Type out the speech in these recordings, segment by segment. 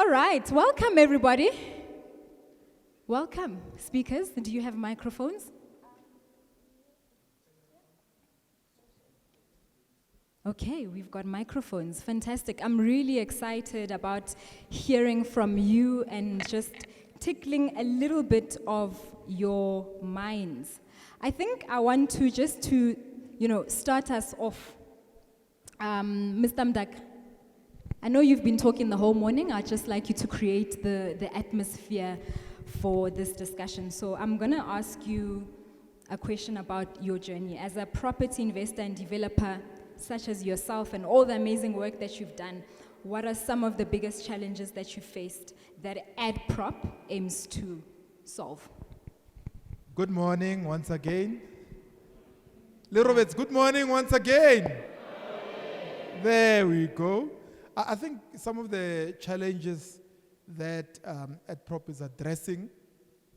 All right, welcome everybody. Welcome. Speakers, do you have microphones? Okay, we've got microphones. Fantastic. I'm really excited about hearing from you and just tickling a little bit of your minds. I think I want to start us off. Mr. Mdaka, I know you've been talking the whole morning. I'd just like you to create the atmosphere for this discussion. So I'm going to ask you a question about your journey. As a property investor and developer, such as yourself and all the amazing work that you've done, what are some of the biggest challenges that you faced that AddProp aims to solve? Good morning once again. Little bits, good morning once again. There we go. I think some of the challenges that AddProp is addressing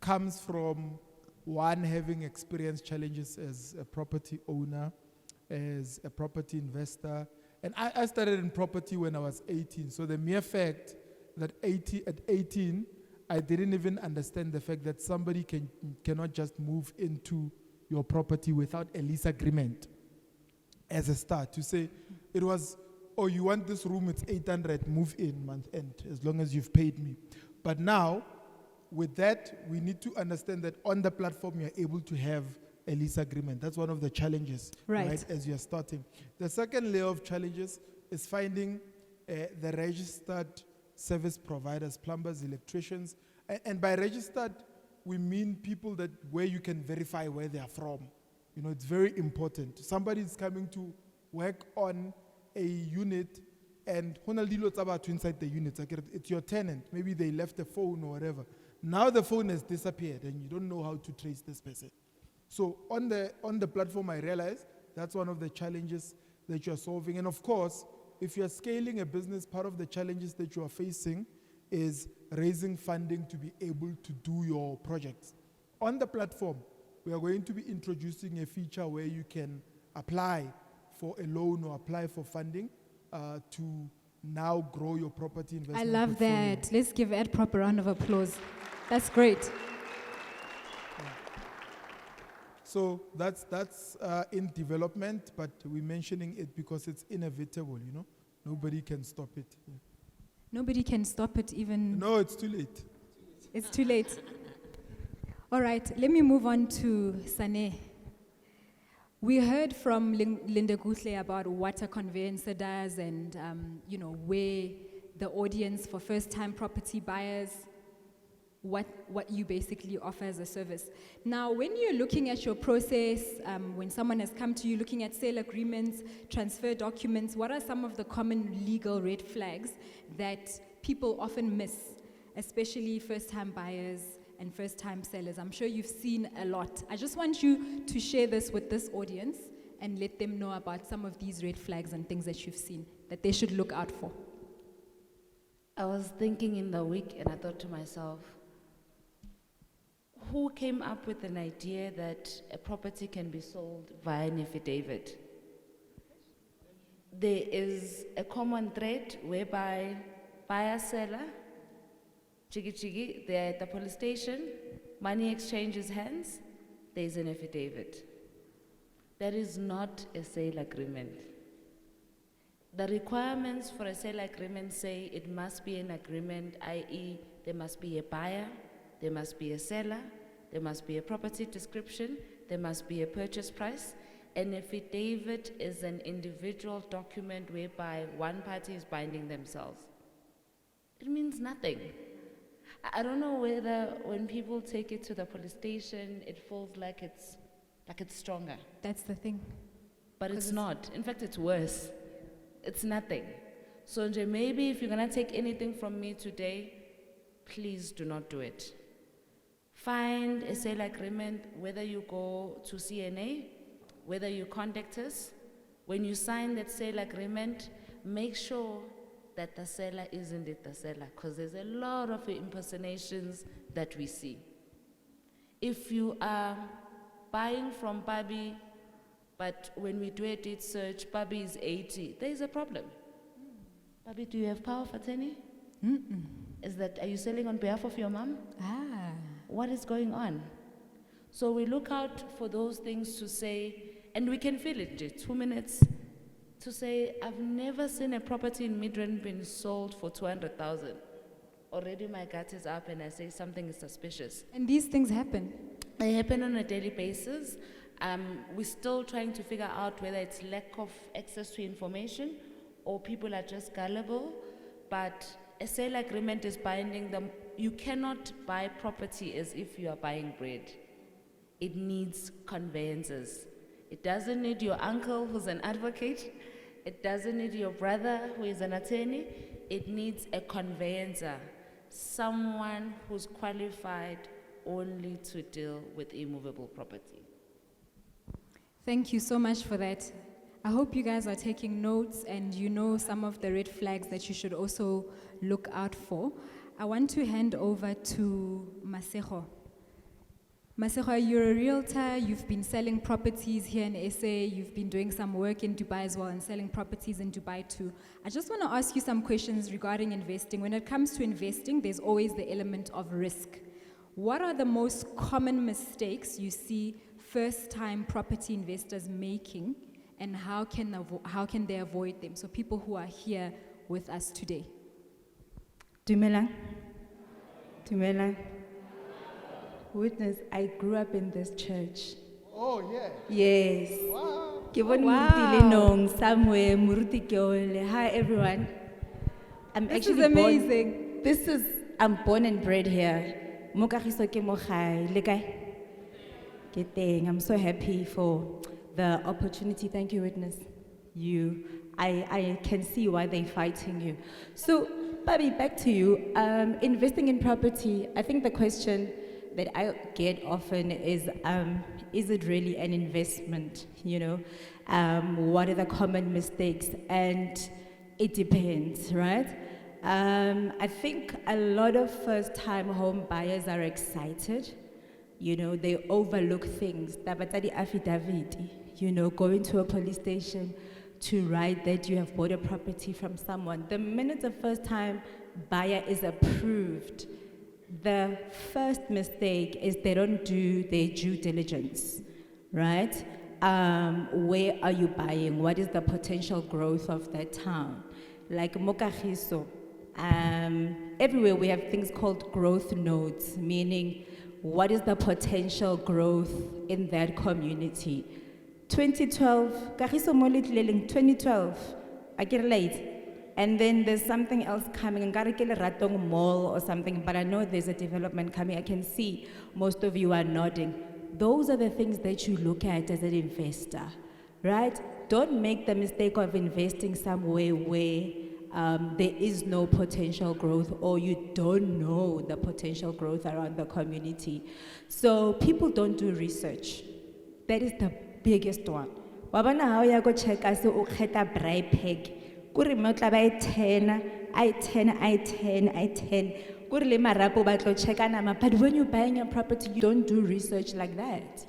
comes from one, having experienced challenges as a property owner, as a property investor. And I started in property when I was 18. So the mere fact that at 18, I didn't even understand the fact that somebody cannot just move into your property without a lease agreement as a start. To say, it was, oh, you want this room, it's 800, move in month end, as long as you've paid me. But now, with that, we need to understand that on the platform, you're able to have a lease agreement. That's one of the challenges, right, as you're starting. The second layer of challenges is finding the registered service providers, plumbers, electricians. And by registered, we mean people that where you can verify where they are from. You know, it's very important. Somebody is coming to work on a unit and inside the unit. It's your tenant. Maybe they left the phone or whatever. Now the phone has disappeared and you don't know how to trace this person. So on the platform, I realized that's one of the challenges that you're solving. And of course, if you're scaling a business, part of the challenges that you are facing is raising funding to be able to do your projects. On the platform, we are going to be introducing a feature where you can apply for a loan or apply for funding to now grow your property investment. I love portfolio. that. Let's give AddProp a round of applause. That's great. So that's in development, but we're mentioning it because it's inevitable, you know. Nobody can stop it. Yeah. Nobody can stop it even... No, it's too late. It's too late. All right, let me move on to Sane. We heard from Linda Gutle about what a conveyancer does and where the audience for first-time property buyers, what you basically offer as a service. Now, when you're looking at your process, when someone has come to you looking at sale agreements, transfer documents, what are some of the common legal red flags that people often miss, especially first-time buyers and first-time sellers? I'm sure you've seen a lot. I just want you to share this with this audience and let them know about some of these red flags and things that you've seen that they should look out for. I was thinking in the week and I thought to myself, who came up with an idea that a property can be sold via an affidavit? There is a common thread whereby buyer, seller, they're at the police station, money exchanges hands, there's an affidavit. That is not a sale agreement. The requirements for a sale agreement say it must be an agreement, i.e. there must be a buyer, there must be a seller, there must be a property description, there must be a purchase price. An affidavit is an individual document whereby one party is binding themselves. It means nothing. I don't know whether when people take it to the police station, it feels like it's stronger. That's the thing. But it's not. In fact, it's worse. It's nothing. So maybe if you're going to take anything from me today, please do not do it. Find a sale agreement, whether you go to CNA, whether you contact us. When you sign that sale agreement, make sure that the seller isn't it the seller, because there's a lot of impersonations that we see. If you are buying from Pabi, but when we do a deed search, Pabi is 80, there is a problem. Pabi, do you have power of attorney? Is that, are you selling on behalf of your mom? Ah. What is going on? So we look out for those things to say, and we can feel it, just 2 minutes, to say, I've never seen a property in Midrand being sold for 200,000. Already my gut is up and I say something is suspicious. And these things happen. They happen on a daily basis. We're still trying to figure out whether it's lack of access to information or people are just gullible, but a sale agreement is binding them. You cannot buy property as if you are buying bread. It needs conveyancers. It doesn't need your uncle who's an advocate. It doesn't need your brother who is an attorney. It needs a conveyancer, someone who's qualified only to deal with immovable property. Thank you so much for that. I hope you guys are taking notes and you know some of the red flags that you should also look out for. I want to hand over to Masego. Masego, you're a realtor, you've been selling properties here in SA, you've been doing some work in Dubai as well and selling properties in Dubai too. I just want to ask you some questions regarding investing. When it comes to investing, there's always the element of risk. What are the most common mistakes you see first-time property investors making, and how can they avoid them? So people who are here with us today. Dumelang. Witness, I grew up in this church. Oh, yeah. Yes. Wow. Ke bone Wow. Moruti Lenong somewhere, Moruti ke ole. Hi everyone. I'm This is actually amazing. I'm born and bred here. Mo Kagiso ke mo gae, le kae? Ke teng. I'm so happy for the opportunity. Thank you, witness. I can see why they're fighting you. So, Babi, back to you. Investing in property, I think the question that I get often is it really an investment? You know, what are the common mistakes? And it depends, right? I think a lot of first-time home buyers are excited. You know, they overlook things. Tabatadi affidavit, you know, going to a police station to write that you have bought a property from someone. The minute a first-time buyer is approved, the first mistake is they don't do their due diligence, right? Where are you buying? What is the potential growth of that town? Like Kagiso, everywhere we have things called growth nodes, meaning what is the potential growth in that community? 2012, Kagiso Molitleling, 2012, I get late. And then there's something else coming, Ngarekele Ratong Mall or something, but I know there's a development coming. I can see most of you are nodding. Those are the things that you look at as an investor, right? Don't make the mistake of investing somewhere where there is no potential growth or you don't know the potential growth around the community. So people don't do research. That is the biggest one. Wabana how you go check as you uketa bribe peg. Kuri motla by 10, I 10. Kuri le marapo batlo check anama. But when you're buying a property, you don't do research like that.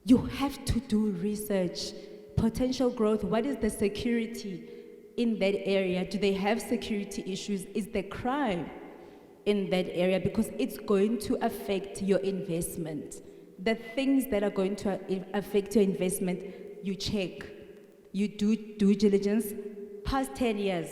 You have to do research. Potential growth, what is the security in that area? Do they have security issues? Is there crime in that area? Because it's going to affect your investment. The things that are going to affect your investment, you check. You do due diligence. Past 10 years,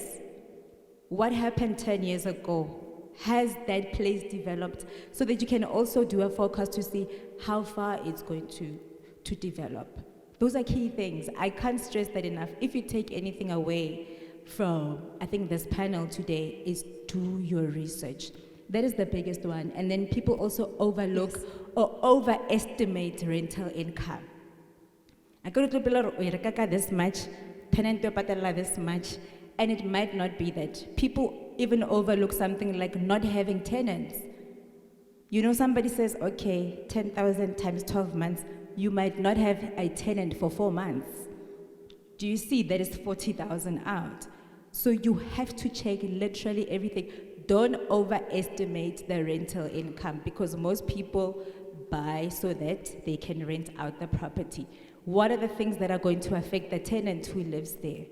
what happened 10 years ago? Has that place developed? So that you can also do a forecast to see how far it's going to develop. Those are key things. I can't stress that enough. If you take anything away from, I think, this panel today, is do your research. That is the biggest one. And then people also overlook or overestimate rental income. I go to people this much, tenant to patella this much, and it might not be that. People even overlook something like not having tenants. You know, somebody says, okay, 10,000 times 12 months, you might not have a tenant for 4 months. Do you see that is 40,000 out? So you have to check literally everything. Don't overestimate the rental income because most people buy so that they can rent out the property. What are the things that are going to affect the tenant who lives there?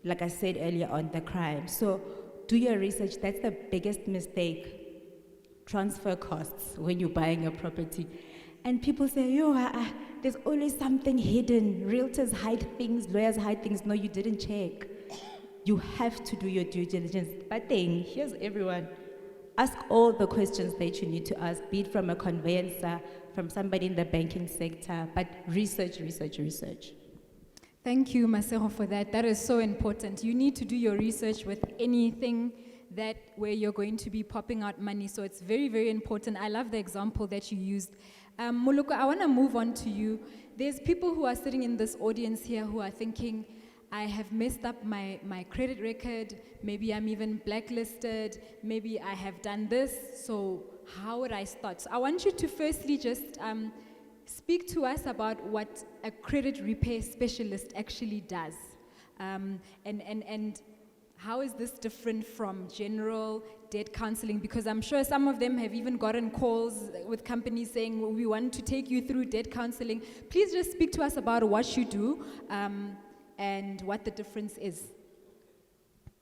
Like I said earlier on, the crime. So do your research. That's the biggest mistake. Transfer costs when you're buying a property. And people say, there's always something hidden. Realtors hide things, lawyers hide things. No, you didn't check. You have to do your due diligence. But then, here's everyone. Ask all the questions that you need to ask, be it from a conveyancer, from somebody in the banking sector, but research, research, research. Thank you, Masego, for that. That is so important. You need to do your research with anything where you're going to be popping out money. So it's very, very important. I love the example that you used. Moloko, I want to move on to you. There's people who are sitting in this audience here who are thinking, I have messed up my credit record, maybe I'm even blacklisted, maybe I have done this, so how would I start? So I want you to firstly just speak to us about what a credit repair specialist actually does. And how is this different from general debt counseling? Because I'm sure some of them have even gotten calls with companies saying, well, we want to take you through debt counseling. Please just speak to us about what you do. And what the difference is.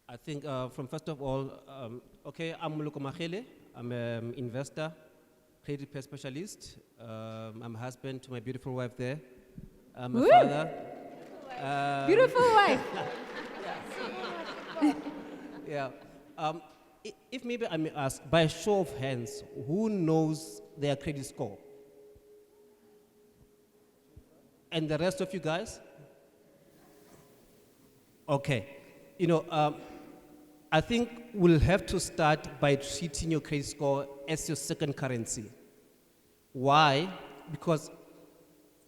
I think from first of all, I'm Moloko Makgele. I'm an investor, credit repair specialist. I'm a husband to my beautiful wife there. I'm a father. Beautiful wife. Yeah. If maybe I may ask, by a show of hands, who knows their credit score? And the rest of you guys? Okay, I think we'll have to start by treating your credit score as your second currency. Why? Because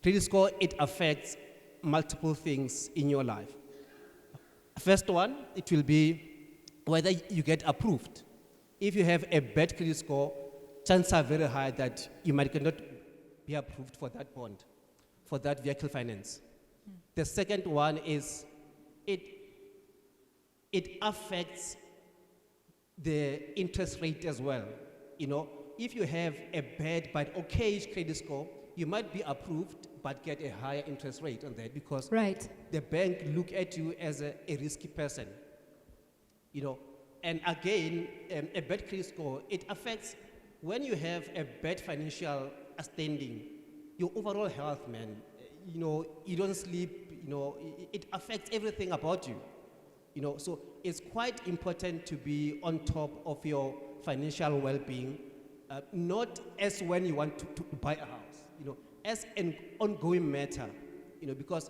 credit score, it affects multiple things in your life. First one, it will be whether you get approved. If you have a bad credit score, chances are very high that you might not be approved for that bond, for that vehicle finance. The second one is it affects the interest rate as well. If you have a bad but okayish credit score, you might be approved but get a higher interest rate on that because the bank look at you as a risky person. And again, a bad credit score, it affects when you have a bad financial standing, your overall health, man. You don't sleep. It affects everything about you. So it's quite important to be on top of your financial well-being, not as when you want to buy a house, as an ongoing matter, because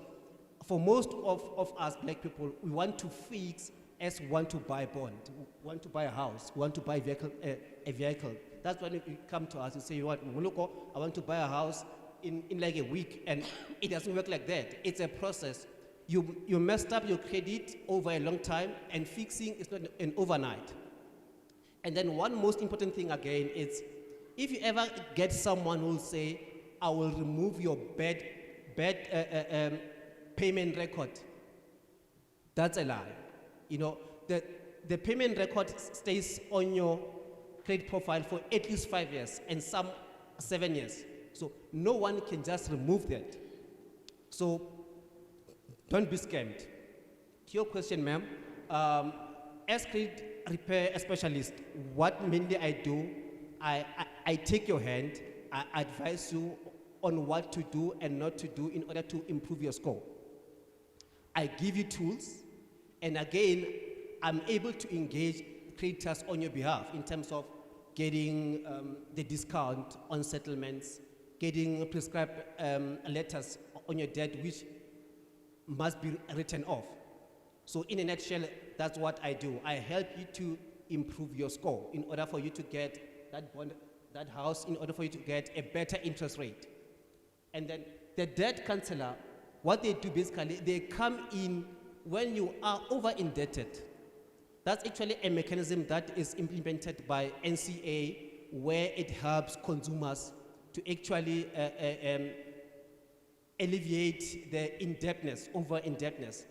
for most of us black people, we want to fix as we want to buy a bond, we want to buy a house, we want to buy a vehicle. That's when you come to us and say, Moloko, I want to buy a house in like a week, and it doesn't work like that. It's a process. You messed up your credit over a long time, and fixing is not an overnight. And then one most important thing again is, if you ever get someone who will say, I will remove your bad payment record, that's a lie. The payment record stays on your credit profile for at least 5 years, and some 7 years. So no one can just remove that. So don't be scammed. To your question, ma'am, as credit repair specialist, what mainly I do, I take your hand, I advise you on what to do and not to do in order to improve your score. I give you tools, and again, I'm able to engage creditors on your behalf in terms of getting the discount on settlements, getting prescribed letters on your debt, which must be written off. So in a nutshell, that's what I do. I help you to improve your score in order for you to get that bond, that house, in order for you to get a better interest rate. And then the debt counselor, what they do basically, they come in when you are over indebted. That's actually a mechanism that is implemented by NCA, where it helps consumers to actually alleviate the indebtedness, over indebtedness.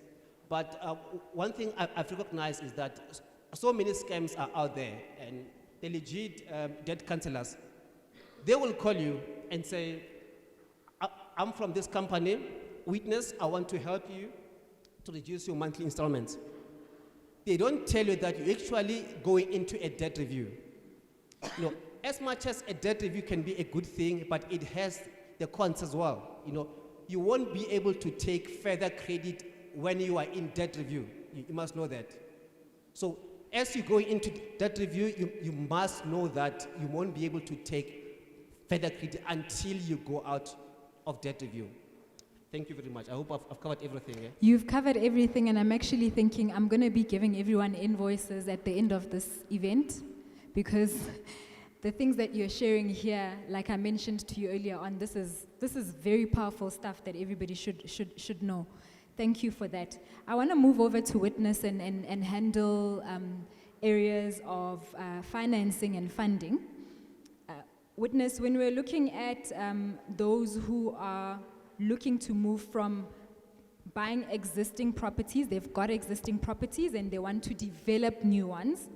But one thing I've recognized is that so many scams are out there, and the legit debt counselors, they will call you and say, I'm from this company, witness, I want to help you to reduce your monthly installments. they don't tell you that you're actually going into a debt review. You know, as much as a debt review can be a good thing, but it has the cons as well. You know, you won't be able to take further credit when you are in debt review. You must know that. So as you go into debt review, you must know that you won't be able to take further credit until you go out of debt review. Thank you very much. I hope I've covered everything. Eh? You've covered everything, and I'm actually thinking I'm going to be giving everyone invoices at the end of this event, because the things that you're sharing here, like I mentioned to you earlier on, this is very powerful stuff that everybody should know. Thank you for that. I want to move over to Witness and handle areas of financing and funding. Witness, when we're looking at those who are looking to move from buying existing properties, they've got existing properties and they want to develop new ones,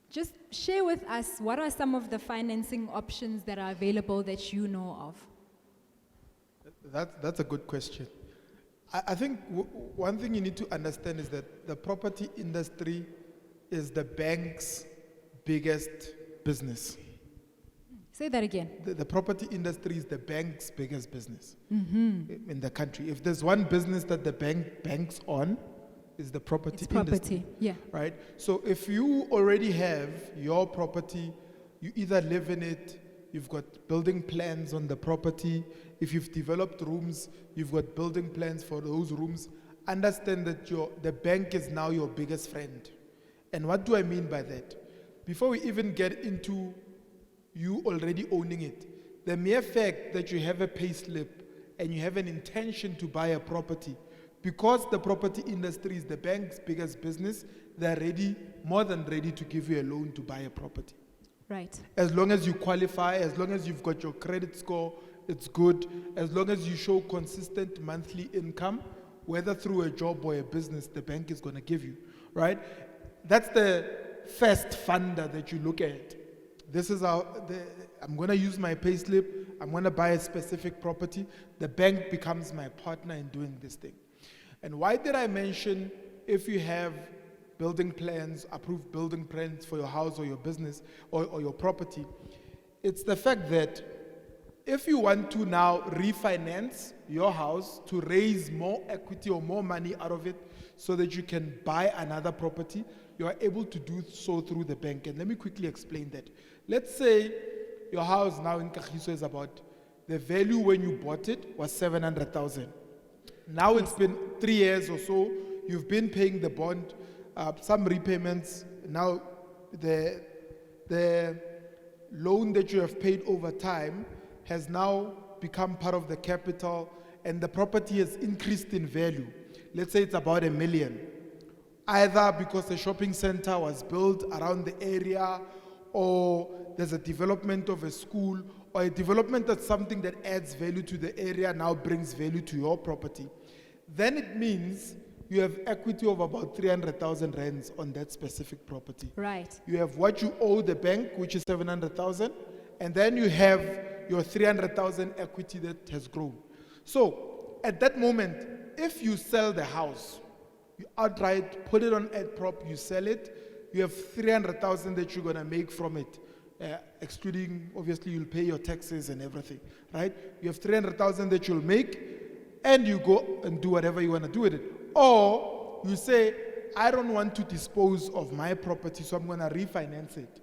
just share with us what are some of the financing options that are available that you know of? That's a good question. I think one thing you need to understand is that the property industry is the bank's biggest business. Say that again. The property industry is the bank's biggest business in the country. If there's one business that the bank banks on, is the property It's industry. property, yeah. Right? So if you already have your property, you either live in it, you've got building plans on the property, if you've developed rooms, you've got building plans for those rooms, understand that the bank is now your biggest friend. And what do I mean by that? Before we even get into you already owning it, the mere fact that you have a pay slip and you have an intention to buy a property, because the property industry is the bank's biggest business, they're ready, more than ready to give you a loan to buy a property. Right. As long as you qualify, as long as you've got your credit score, it's good. As long as you show consistent monthly income, whether through a job or a business, the bank is going to give you, right? That's the first funder that you look at. This is I'm going to use my pay slip, I'm going to buy a specific property. The bank becomes my partner in doing this thing. And why did I mention if you have building plans, approved building plans for your house or your business or your property? It's the fact that if you want to now refinance your house to raise more equity or more money out of it so that you can buy another property, you are able to do so through the bank. And let me quickly explain that. Let's say your house now in Kagiso is about, the value when you bought it was 700,000. Now it's been 3 years or so, you've been paying the bond, some repayments. Now the loan that you have paid over time has now become part of the capital, and the property has increased in value. Let's say it's about 1 million. Either because the shopping center was built around the area, or there's a development of a school, or a development that's something that adds value to the area, now brings value to your property. Then it means you have equity of about 300,000 rands on that specific property. Right. You have what you owe the bank, which is 700,000, and then you have your 300,000 equity that has grown. So at that moment, if you sell the house, you outright put it on AddProp, you sell it, you have 300,000 that you're gonna make from it, excluding, obviously you'll pay your taxes and everything, right? You have 300,000 that you'll make, and you go and do whatever you wanna do with it. Or you say, I don't want to dispose of my property, so I'm gonna refinance it.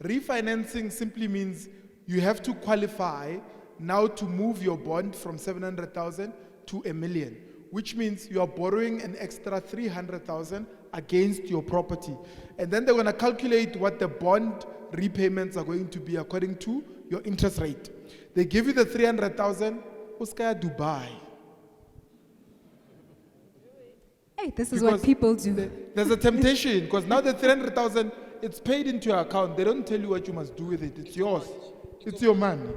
Refinancing simply means you have to qualify now to move your bond from 700,000 to 1 million, which means you are borrowing an extra 300,000 against your property. And then they're going to calculate what the bond repayments are going to be according to your interest rate. They give you the 300,000, uskaya Dubai. Hey, this is what people do. There's a temptation, because now the 300,000, it's paid into your account. They don't tell you what you must do with it. It's yours. It's your money,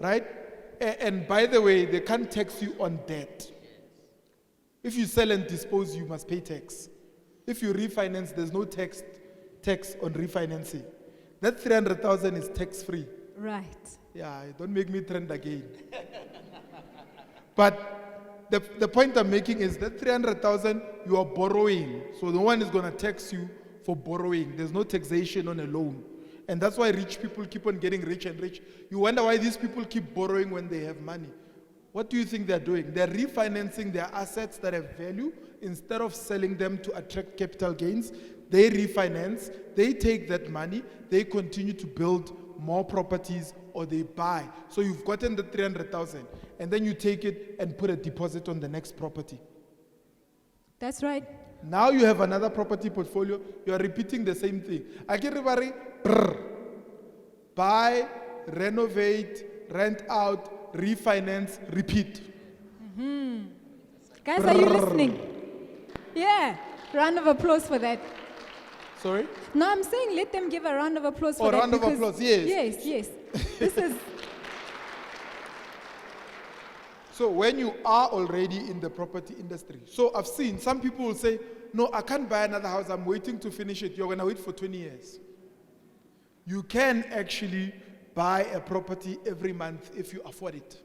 right? And by the way, they can't tax you on debt. If you sell and dispose, you must pay tax. If you refinance, there's no tax on refinancing. That 300,000 is tax-free. Right. Yeah, don't make me trend again. But the point I'm making is that 300,000 you are borrowing. So no one is going to tax you for borrowing. There's no taxation on a loan. And that's why rich people keep on getting rich and rich. You wonder why these people keep borrowing when they have money. What do you think they're doing? They're refinancing their assets that have value. Instead of selling them to attract capital gains, they refinance, they take that money, they continue to build more properties, or they buy. So you've gotten the 300,000, and then you take it and put a deposit on the next property. That's right. Now you have another property portfolio, you are repeating the same thing. Everybody, buy, renovate, rent out, refinance, repeat. Guys, are you listening? Yeah. Round of applause for that. Sorry? No, I'm saying let them give a round of applause for that. Round of because- applause, yes. Yes, yes. This is... So when you are already in the property industry, so I've seen some people will say, no, I can't buy another house, I'm waiting to finish it. You're going to wait for 20 years. You can actually buy a property every month if you afford it.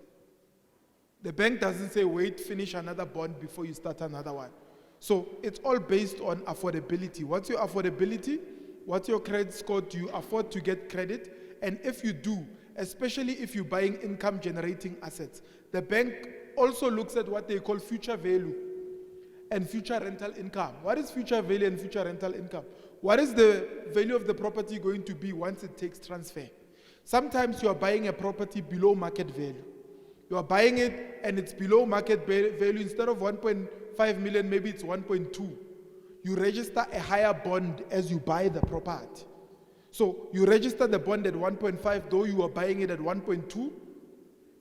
The bank doesn't say, wait, finish another bond before you start another one. So it's all based on affordability. What's your affordability? What's your credit score? Do you afford to get credit? And if you do, especially if you're buying income generating assets, the bank also looks at what they call future value and future rental income. What is future value and future rental income? What is the value of the property going to be once it takes transfer? Sometimes you are buying a property below market value. You are buying it and it's below market value. Instead of 1.5 million, maybe it's 1.2. You register a higher bond as you buy the property. So you register the bond at 1.5, though you are buying it at 1.2.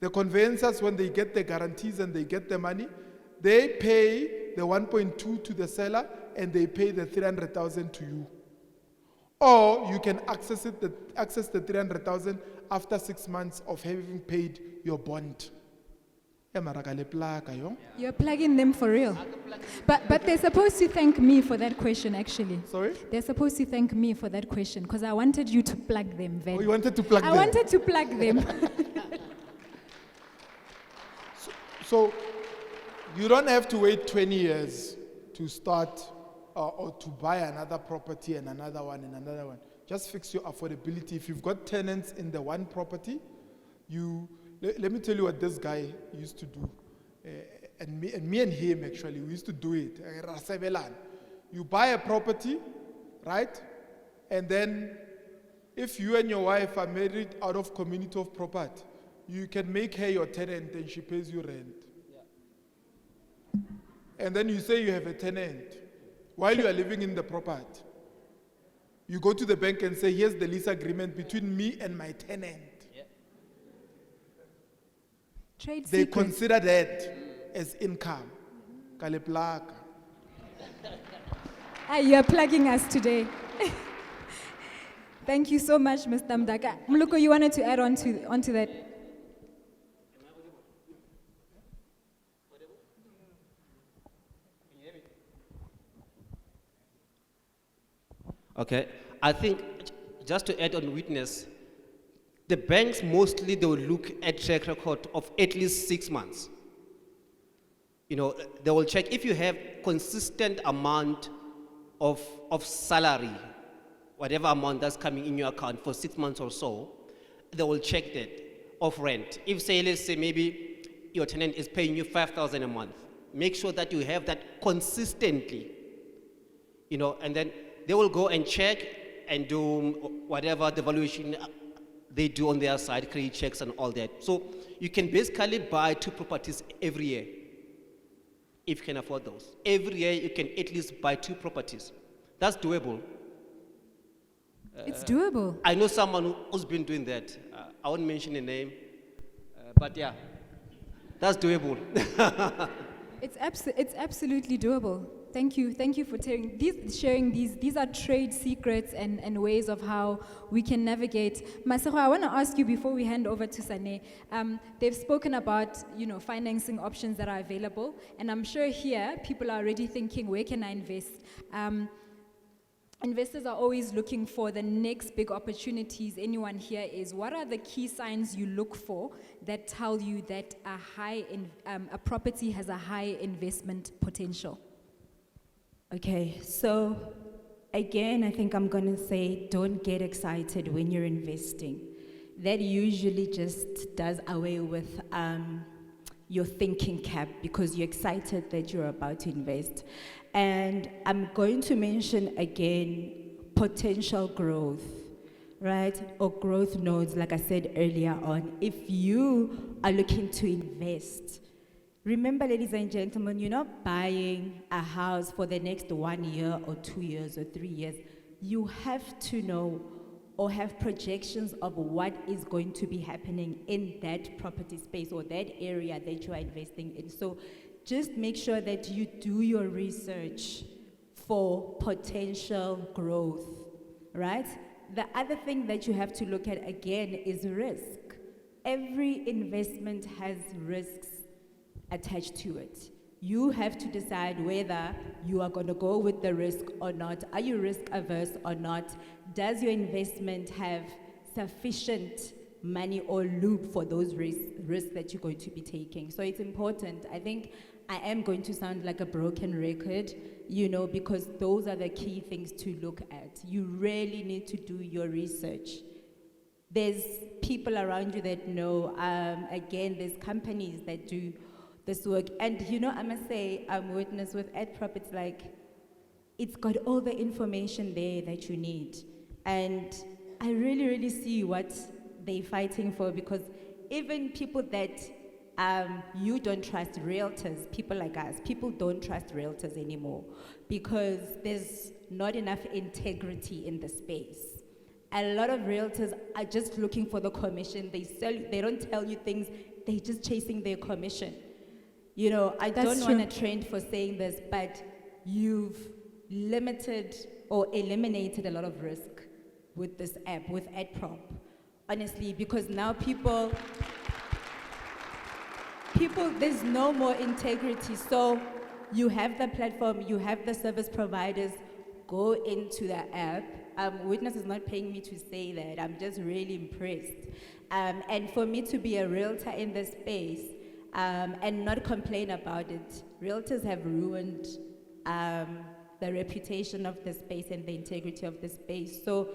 The conveyancers, when they get the guarantees and they get the money, they pay the 1.2 to the seller and they pay the 300,000 to you. Or you can access the 300,000 after 6 months of having paid your bond. You're plugging them for real. But they're supposed to thank me for that question, actually. Sorry? They're supposed to thank me for that question because I wanted you to plug them. Oh, you wanted to plug them? I wanted to plug them. So you don't have to wait 20 years to start or to buy another property and another one and another one. Just fix your affordability. If you've got tenants in the one property, let me tell you what this guy used to do. And me and him, actually, we used to do it. You buy a property, right? And then if you and your wife are married out of community of property, you can make her your tenant and she pays you rent. And then you say you have a tenant while you are living in the property. You go to the bank and say, here's the lease agreement between me and my tenant. Trade They secrets. consider that as income. Kaleplaka. You are plugging us today. Thank you so much, Mr. Mdaka. Moloko, you wanted to add on to that? Okay, I think just to add on witness, the banks mostly they will look at track record of at least 6 months. You know, they will check if you have consistent amount of salary, whatever amount that's coming in your account for 6 months or so, they will check that of rent. If say, let's say maybe your tenant is paying you 5,000 a month, make sure that you have that consistently, you know, and then they will go and check and do whatever the valuation they do on their side, credit checks and all that. So you can basically buy 2 properties every year, if you can afford those. Every year you can at least buy 2 properties. That's doable. It's doable. I know someone who's been doing that. I won't mention a name, but yeah, that's doable. It's absolutely doable. Thank you for sharing these. These are trade secrets and ways of how we can navigate. Masego, I want to ask you before we hand over to Sane. They've spoken about financing options that are available, and I'm sure here people are already thinking, where can I invest? investors are always looking for the next big opportunities. Anyone here is, what are the key signs you look for that tell you that a property has a high investment potential? Okay, so again, I think I'm gonna say don't get excited when you're investing. That usually just does away with your thinking cap because you're excited that you're about to invest. And I'm going to mention again potential growth, right? Or growth nodes, like I said earlier on. If you are looking to invest, remember, ladies and gentlemen, you're not buying a house for the next 1 year or 2 years or 3 years. You have to know or have projections of what is going to be happening in that property space or that area that you are investing in. So just make sure that you do your research for potential growth, right? The other thing that you have to look at again is risk. Every investment has risks attached to it. You have to decide whether you are going to go with the risk or not. Are you risk averse or not? Does your investment have sufficient money or loop for those risks that you're going to be taking? So it's important. I think I am going to sound like a broken record, because those are the key things to look at. You really need to do your research. There's people around you that know. Again, there's companies that do this work. And I must say, Witness, with AddProp, it's like, it's got all the information there that you need. And I really, really see what they're fighting for, because even people that you don't trust, realtors, people like us, people don't trust realtors anymore because there's not enough integrity in the space. A lot of realtors are just looking for the commission. They don't tell you things, they're just chasing their commission. I don't want to trend for saying this, but you've limited or eliminated a lot of risk with this app, with AddProp. Honestly, because now people, there's no more integrity. So you have the platform, you have the service providers, go into the app. Witness is not paying me to say that. I'm just really impressed. And for me to be a realtor in this space and not complain about it, realtors have ruined the reputation of the space and the integrity of the space. So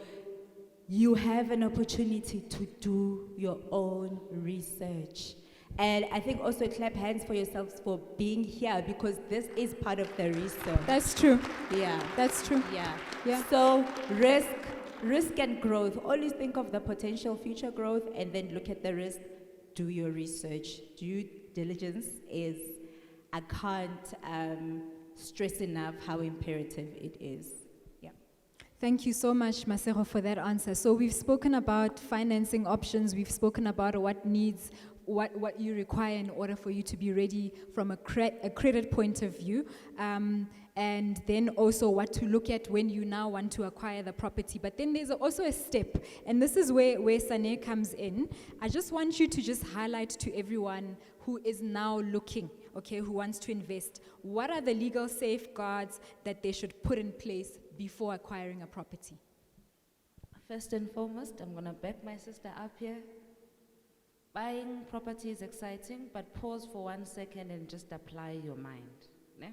you have an opportunity to do your own research. And I think also clap hands for yourselves for being here, because this is part of the research. That's true. Yeah. That's true. Yeah. So risk and growth. Always think of the potential future growth and then look at the risk. Do your research. Due diligence is, I can't stress enough how imperative it is. Yeah. Thank you so much, Masego, for that answer. So we've spoken about financing options. We've spoken about what you require in order for you to be ready from a credit point of view, and then also what to look at when you now want to acquire the property. But then there's also a step, and this is where Sane comes in. I just want you to just highlight to everyone who is now looking, okay, who wants to invest, what are the legal safeguards that they should put in place before acquiring a property? First and foremost, I'm going to back my sister up here. Buying property is exciting, but pause for 1 second and just apply your mind. Ne?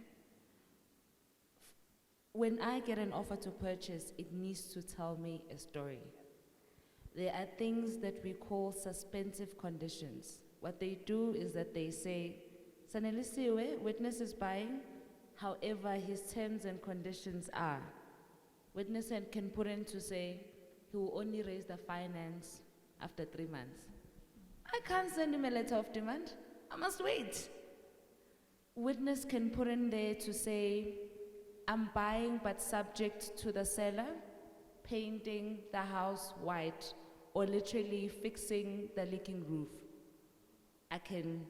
When I get an offer to purchase, it needs to tell me a story. There are things that we call suspensive conditions. What they do is that they say, Sanelisiwe, witness is buying, however his terms and conditions are. Witness can put in to say, he will only raise the finance after 3 months. I can't send him a letter of demand. I must wait. Witness can put in there to say, I'm buying but subject to the seller painting the house white or literally fixing the leaking roof. I can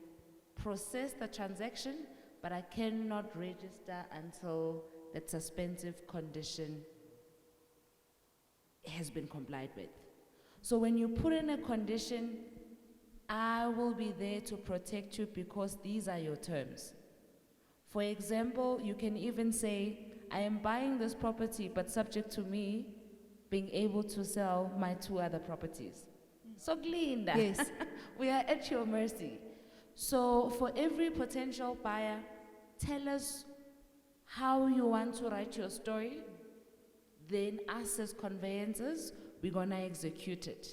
process the transaction, but I cannot register until that suspensive condition has been complied with. So when you put in a condition, I will be there to protect you because these are your terms. For example, you can even say, I am buying this property, but subject to me being able to sell my 2 other properties. So clean. Yes. We are at your mercy. So for every potential buyer, tell us how you want to write your story. Then us as conveyancers, we're gonna execute it.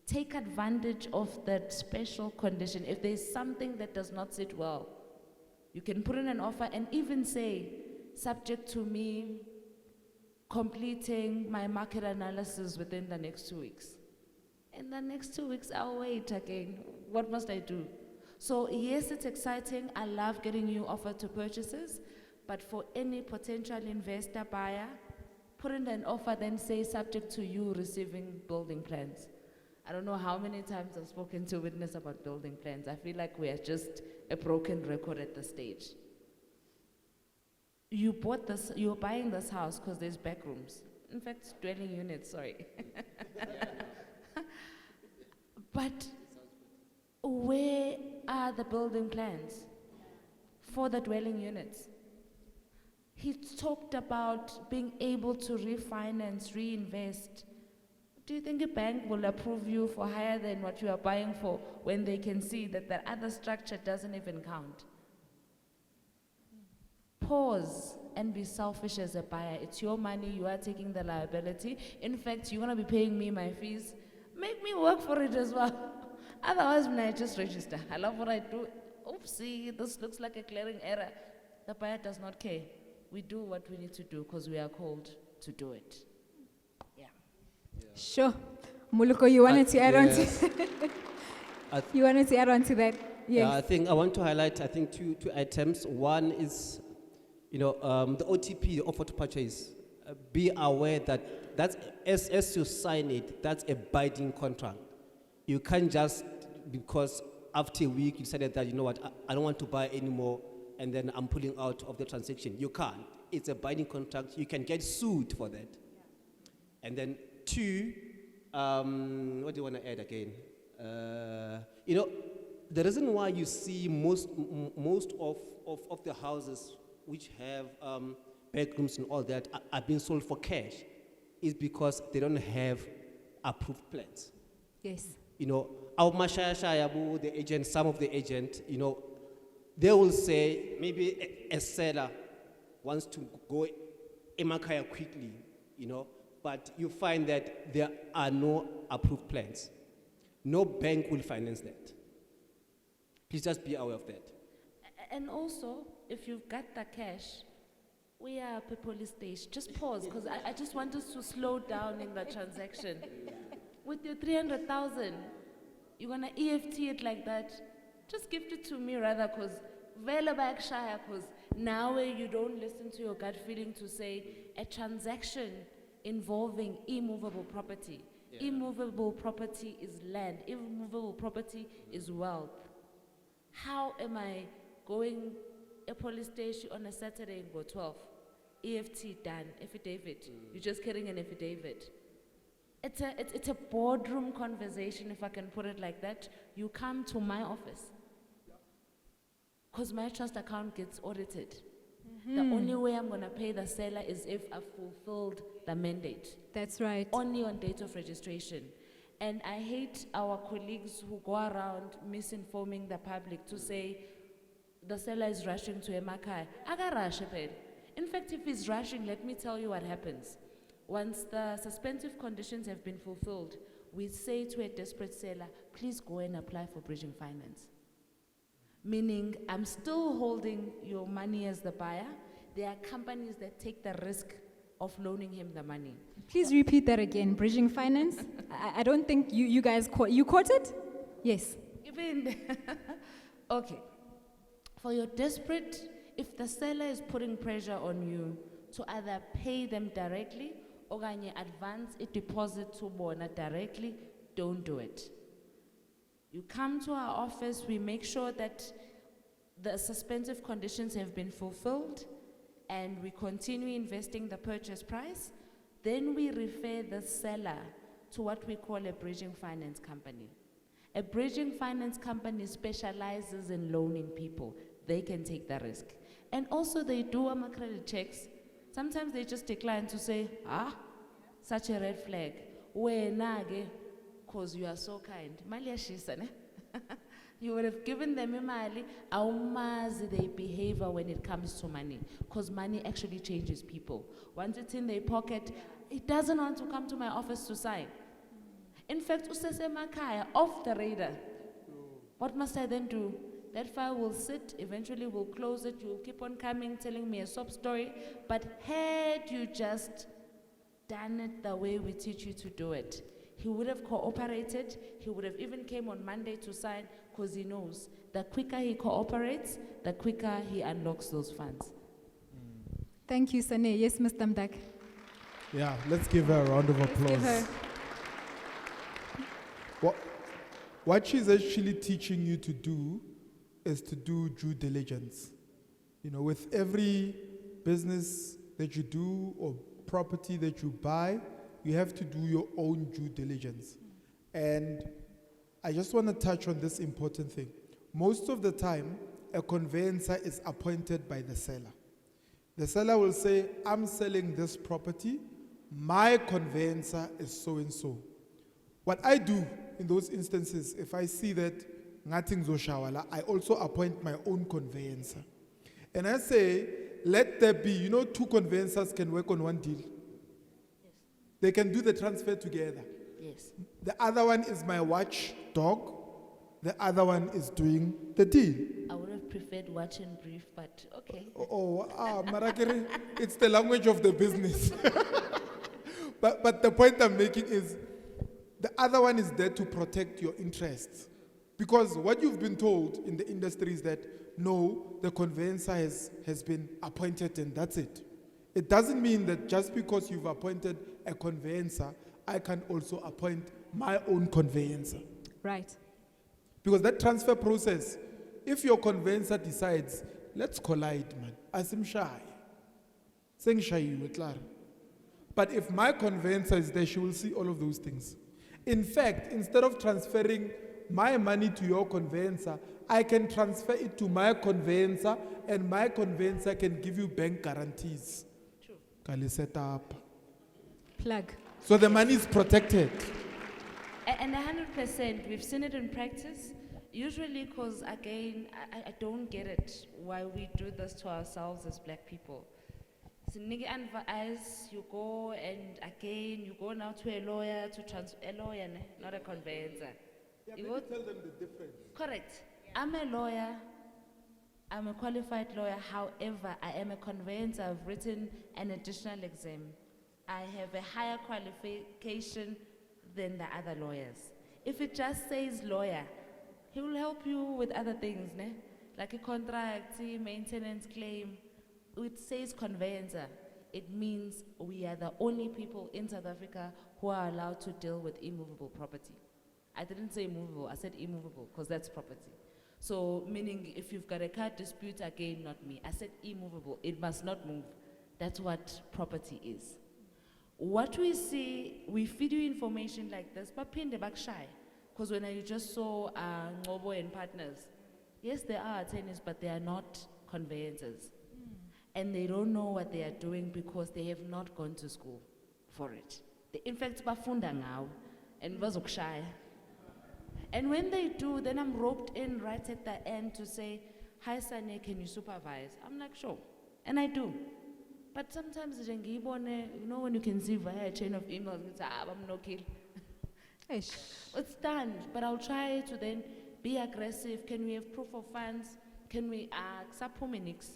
Take advantage of that special condition. If there's something that does not sit well, you can put in an offer and even say, subject to me completing my market analysis within the next 2 weeks. In the next 2 weeks, I'll wait again. What must I do? So yes, it's exciting. I love getting new offer to purchases, but for any potential investor buyer, put in an offer, then say subject to you receiving building plans. I don't know how many times I've spoken to witness about building plans. I feel like we are just a broken record at this stage. You bought this, you're buying this house because there's back rooms. In fact, dwelling units, sorry. But where are the building plans for the dwelling units? He talked about being able to refinance, reinvest. Do you think a bank will approve you for higher than what you are buying for when they can see that the other structure doesn't even count? Pause and be selfish as a buyer. It's your money, you are taking the liability. In fact, you're gonna be paying me my fees. Make me work for it as well. Otherwise, when I just register, I love what I do. Oopsie, this looks like a glaring error. The buyer does not care. We do what we need to do because we are called to do it. Yeah. Sure. Moloko, you wanted to add on yes. to you wanted to add on to that? Yeah, Yes. I think I want to highlight, I think, two items. One is, the OTP, offer to purchase. Be aware that that's, as you sign it, that's a binding contract. You can't just, because after a week you decided that, you know what, I don't want to buy anymore, and then I'm pulling out of the transaction. You can't. It's a binding contract. You can get sued for that. Yeah. And then 2, what do you want to add again? The reason why you see most of the houses which have bedrooms and all that are being sold for cash is because they don't have approved plans. Yes. Our mashaya, the agent, some of the agent, they will say maybe a seller wants to go emakaya quickly, but you find that there are no approved plans. No bank will finance that. Please just be aware of that. And also, if you've got the cash, we are at police station. Just pause, because I just want us to slow down in the transaction. With your 300,000, you're gonna EFT it like that. Just gift it to me rather, because now you don't listen to your gut feeling to say a transaction involving immovable property. Yeah. Immovable property is land. Immovable property is wealth. How am I going a police station on a Saturday and go 12? EFT done, affidavit. You're just carrying an affidavit. It's a boardroom conversation, if I can put it like that. You come to my office, because my trust account gets audited. The only way I'm gonna pay the seller is if I've fulfilled the mandate. That's right. Only on date of registration. And I hate our colleagues who go around misinforming the public to say the seller is rushing to Emakai. In fact, if he's rushing, let me tell you what happens. Once the suspensive conditions have been fulfilled, we say to a desperate seller, please go and apply for bridging finance. Meaning, I'm still holding your money as the buyer. There are companies that take the risk of loaning him the money. Please repeat that again. Bridging finance? I don't think you guys caught it? Yes. Even okay. For your desperate, if the seller is putting pressure on you to either pay them directly or advance a deposit to Bona directly, don't do it. You come to our office, we make sure that the suspensive conditions have been fulfilled, and we continue investing the purchase price. Then we refer the seller to what we call a bridging finance company. A bridging finance company specializes in loaning people. They can take the risk. And also they do credit checks. Sometimes they just decline to say, such a red flag. Because you are so kind. Mali yashisa, ne? You would have given them imali, awumazi their behavior when it comes to money. Because money actually changes people. Once it's in their pocket, it doesn't want to come to my office to sign. In fact, usese makaya, off the radar. What must I then do? That file will sit, eventually we'll close it, you'll keep on coming, telling me a sob story. But had you just done it the way we teach you to do it, he would have cooperated, he would have even came on Monday to sign, because he knows the quicker he cooperates, the quicker he unlocks those funds. Thank you, Sane. Yes, Mr. Mdaka. Yeah, let's give her a round of Let's give applause. her. What she's actually teaching you to do is to do due diligence. You know, with every business that you do or property that you buy, you have to do your own due diligence. And I just want to touch on this important thing. Most of the time, a conveyancer is appointed by the seller. The seller will say, I'm selling this property, my conveyancer is so and so. What I do in those instances, if I see that ngathi ngizoshawala, I also appoint my own conveyancer. And I say, let there be, two conveyancers can work on one deal. Yes. They can do the transfer together. Yes. The other one is my watchdog. The other one is doing the deal. I would have preferred watch and brief, but okay. Marakere, it's the language of the business. But the point I'm making is, the other one is there to protect your interests. Because what you've been told in the industry is that, no, the conveyancer has been appointed and that's it. It doesn't mean that just because you've appointed a conveyancer, I can also appoint my own conveyancer. Right. Because that transfer process, if your conveyancer decides, let's collide, man, asim shy. Sing shy, but if my conveyancer is there, she will see all of those things. In fact, instead of transferring my money to your conveyancer, I can transfer it to my conveyancer, and my conveyancer can give you bank guarantees. True. Kali set up. Plug. So the money is protected. And 100%, we've seen it in practice. Usually, because again, I don't get it why we do this to ourselves as black people. So, advise you go, and again, you go now to a lawyer to transfer, a lawyer, not a conveyancer. Yeah, You go- tell them the difference. Correct. I'm a lawyer. I'm a qualified lawyer. However, I am a conveyancer. I've written an additional exam. I have a higher qualification than the other lawyers. If it just says lawyer, he will help you with other things, ne? Like a contract, maintenance claim. It says conveyancer. It means we are the only people in South Africa who are allowed to deal with immovable property. I didn't say movable, I said immovable, because that's property. So, meaning if you've got a car dispute, again, not me. I said immovable, it must not move. That's what property is. What we see, we feed you information like this, but pin the back shy. Because when you just saw Ngcobo and partners, yes, they are attorneys, but they are not conveyancers. And they don't know what they are doing because they have not gone to school for it. In fact, bafunda ngawo and bazokushaya. And when they do, then I'm roped in right at the end to say, hi Sane, can you supervise? I'm like, sure. And I do. But sometimes, when you can see via a chain of emails, I'm no kill. Eish. It's done, but I'll try to then be aggressive. Can we have proof of funds? Can we accept Minix?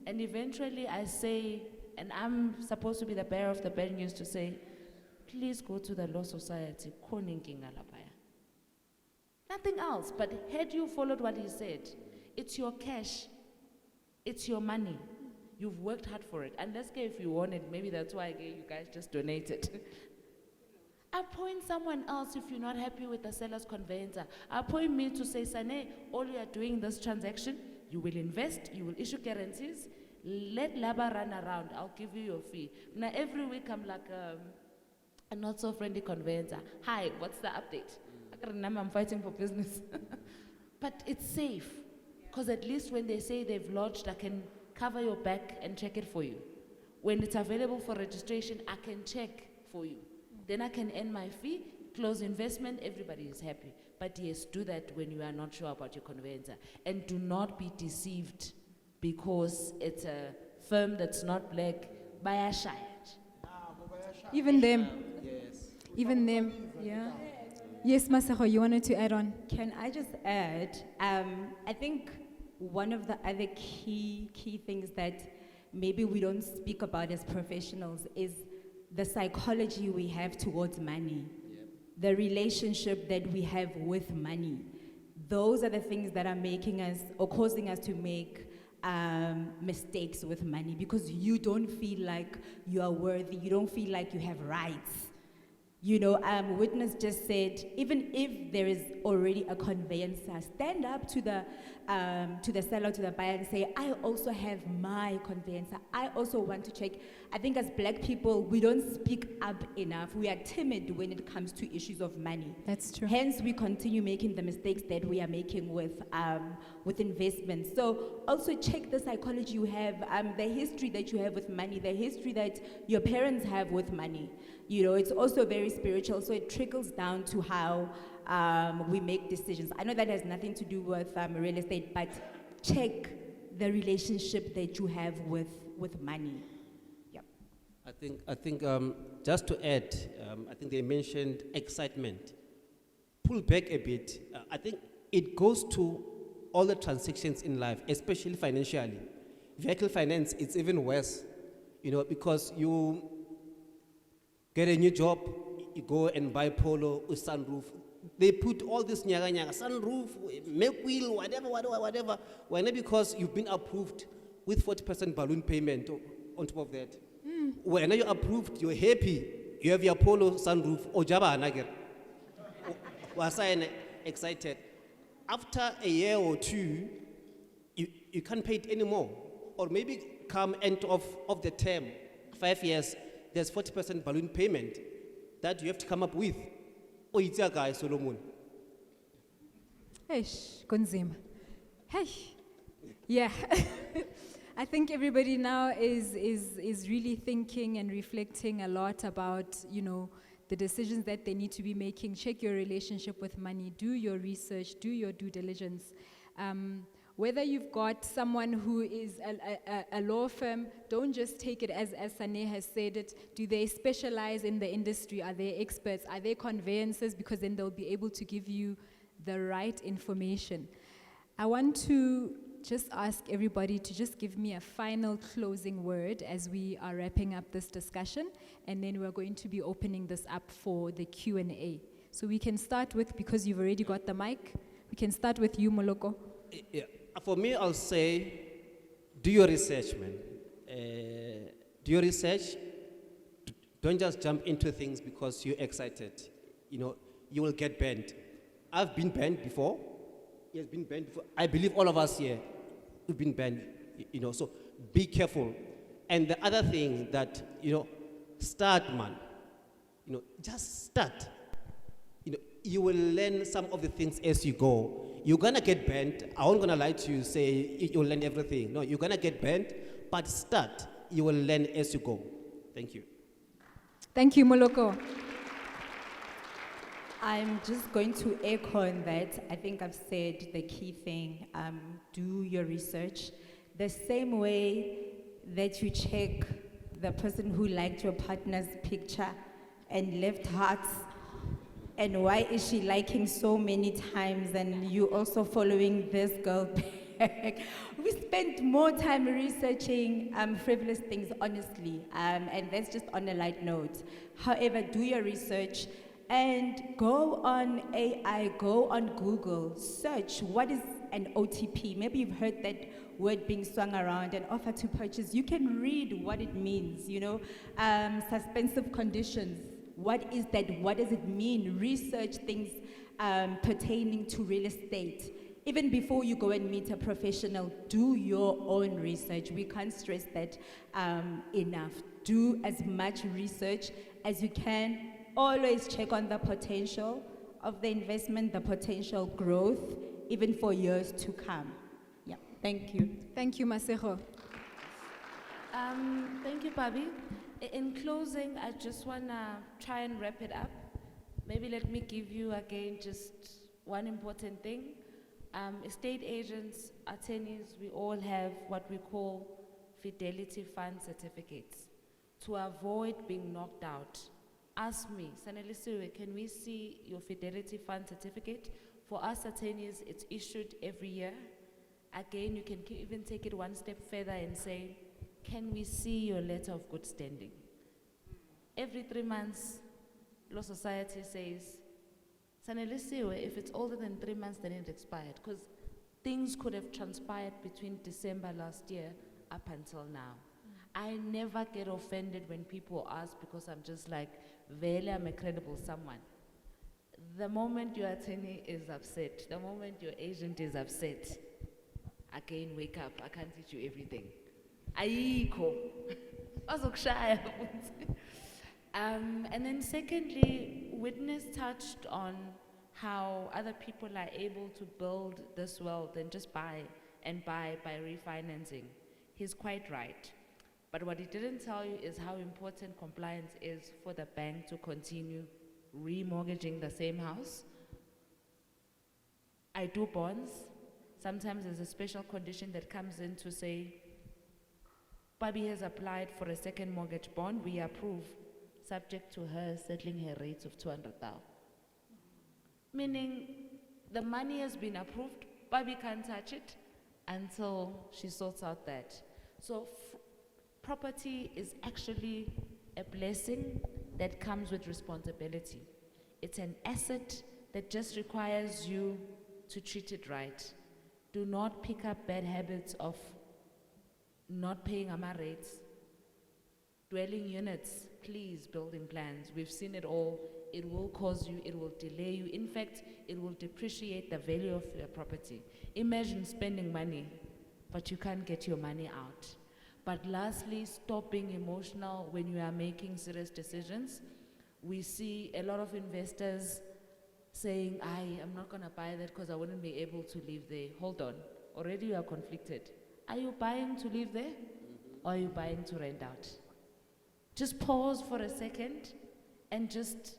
And eventually I say, and I'm supposed to be the bearer of the bad news to say, please go to the Law Society. Nothing else, but had you followed what he said, it's your cash, it's your money. You've worked hard for it. And let's say if you want it, maybe that's why you guys just donated. Appoint someone else if you're not happy with the seller's conveyancer. Appoint me to say, Sane, all you are doing this transaction, you will invest, you will issue guarantees, let Laba run around, I'll give you your fee. Now every week I'm like a not so friendly conveyancer. Hi, what's the update? I can remember I'm fighting for business. But it's safe, because at least when they say they've lodged, I can cover your back and check it for you. When it's available for registration, I can check for you. Then I can earn my fee, close investment, everybody is happy. But yes, do that when you are not sure about your conveyancer. And do not be deceived because it's a firm that's not black, bayashaya. Even them. Yes. Even them. Yeah. Yes, Masego, you wanted to add on? Can I just add? I think one of the other key things that maybe we don't speak about as professionals is the psychology we have towards money, the relationship that we have with money. Those are the things that are making us or causing us to make mistakes with money, because you don't feel like you are worthy, you don't feel like you have rights. You know, Witness just said, even if there is already a conveyancer, stand up to the seller, to the buyer and say, I also have my conveyancer. I also want to check. I think as black people, we don't speak up enough. We are timid when it comes to issues of money. That's true. Hence, we continue making the mistakes that we are making with investments. So also check the psychology you have, the history that you have with money, the history that your parents have with money. You know, it's also very spiritual, so it trickles down to how we make decisions. I know that has nothing to do with real estate, but check the relationship that you have with money. Yep. I think just to add, I think they mentioned excitement. Pull back a bit. I think it goes to all the transactions in life, especially financially. Vehicle finance, it's even worse, you know, because you get a new job, you go and buy polo with sunroof. They put all this nyaga sunroof, make wheel, whatever. Why not? Because you've been approved with 40% balloon payment on top of that. When you're approved, you're happy. You have your polo sunroof. Ojaba anager. Was excited. After a year or two, you can't pay it anymore. Or maybe come end of the term, 5 years, there's 40% balloon payment that you have to come up with. Oh, it's a guy, Solomon. Hey, kunzima. Hey. Yeah. I think everybody now is really thinking and reflecting a lot about, you know, the decisions that they need to be making. Check your relationship with money, do your research, do your due diligence. Whether you've got someone who is a law firm, don't just take it as Sane has said it. Do they specialize in the industry? Are they experts? Are they conveyancers? Because then they'll be able to give you the right information. I want to just ask everybody to just give me a final closing word as we are wrapping up this discussion, and then we're going to be opening this up for the Q&A. So we can start with, because you've already got the mic, we can start with you, Moloko. Yeah. For me, I'll say, do your research, man. Do your research. Don't just jump into things because you're excited. You know, you will get banned. I've been banned before. He has been banned before. I believe all of us here have been banned, you know, so be careful. And the other thing that, you know, start, man. You know, just start. You know, you will learn some of the things as you go. You're gonna get banned. I won't gonna lie to you, say you'll learn everything. No, you're gonna get banned, but start. You will learn as you go. Thank you. Thank you, Moloko. I'm just going to echo on that. I think I've said the key thing, do your research. The same way that you check the person who liked your partner's picture and left hearts, and why is she liking so many times, and you also following this girl back. We spent more time researching frivolous things, honestly, and that's just on a light note. However, do your research and go on AI, go on Google, search what is an OTP. Maybe you've heard that word being swung around, an offer to purchase. You can read what it means, you know, suspensive conditions. What is that? What does it mean? Research things pertaining to real estate. Even before you go and meet a professional, do your own research. We can't stress that enough. Do as much research as you can. Always check on the potential of the investment, the potential growth, even for years to come. Yeah, thank you. Thank you, Masego. Thank you, Pabi. In closing, I just want to try and wrap it up. Maybe let me give you again just one important thing. Estate agents, attorneys, we all have what we call fidelity fund certificates to avoid being knocked out. Ask me, Sanelisiwe, can we see your fidelity fund certificate? For us attorneys, it's issued every year. Again, you can even take it one step further and say, can we see your letter of good standing? Every 3 months, Law Society says, Sanelisiwe, if it's older than 3 months, then it expired. Because things could have transpired between December last year up until now. I never get offended when people ask because I'm just like, Vele, I'm a credible someone. The moment your attorney is upset, the moment your agent is upset, again, wake up, I can't teach you everything. Ayiko. Azokushaya. And then secondly, Witness touched on how other people are able to build this wealth and just buy by refinancing. He's quite right. But what he didn't tell you is how important compliance is for the bank to continue remortgaging the same house. I do bonds. Sometimes there's a special condition that comes in to say, Pabi has applied for a second mortgage bond, we approve, subject to her settling her rates of 200,000. Meaning, the money has been approved, Pabi can't touch it until she sorts out that. So property is actually a blessing that comes with responsibility. It's an asset that just requires you to treat it right. Do not pick up bad habits of not paying AMA rates. Dwelling units, please, building plans. We've seen it all. It will cause you, it will delay you. In fact, it will depreciate the value of your property. Imagine spending money, but you can't get your money out. But lastly, stop being emotional when you are making serious decisions. We see a lot of investors saying, I'm not gonna buy that because I wouldn't be able to live there. Hold on, already you are conflicted. Are you buying to live there or are you buying to rent out? Just pause for a second and just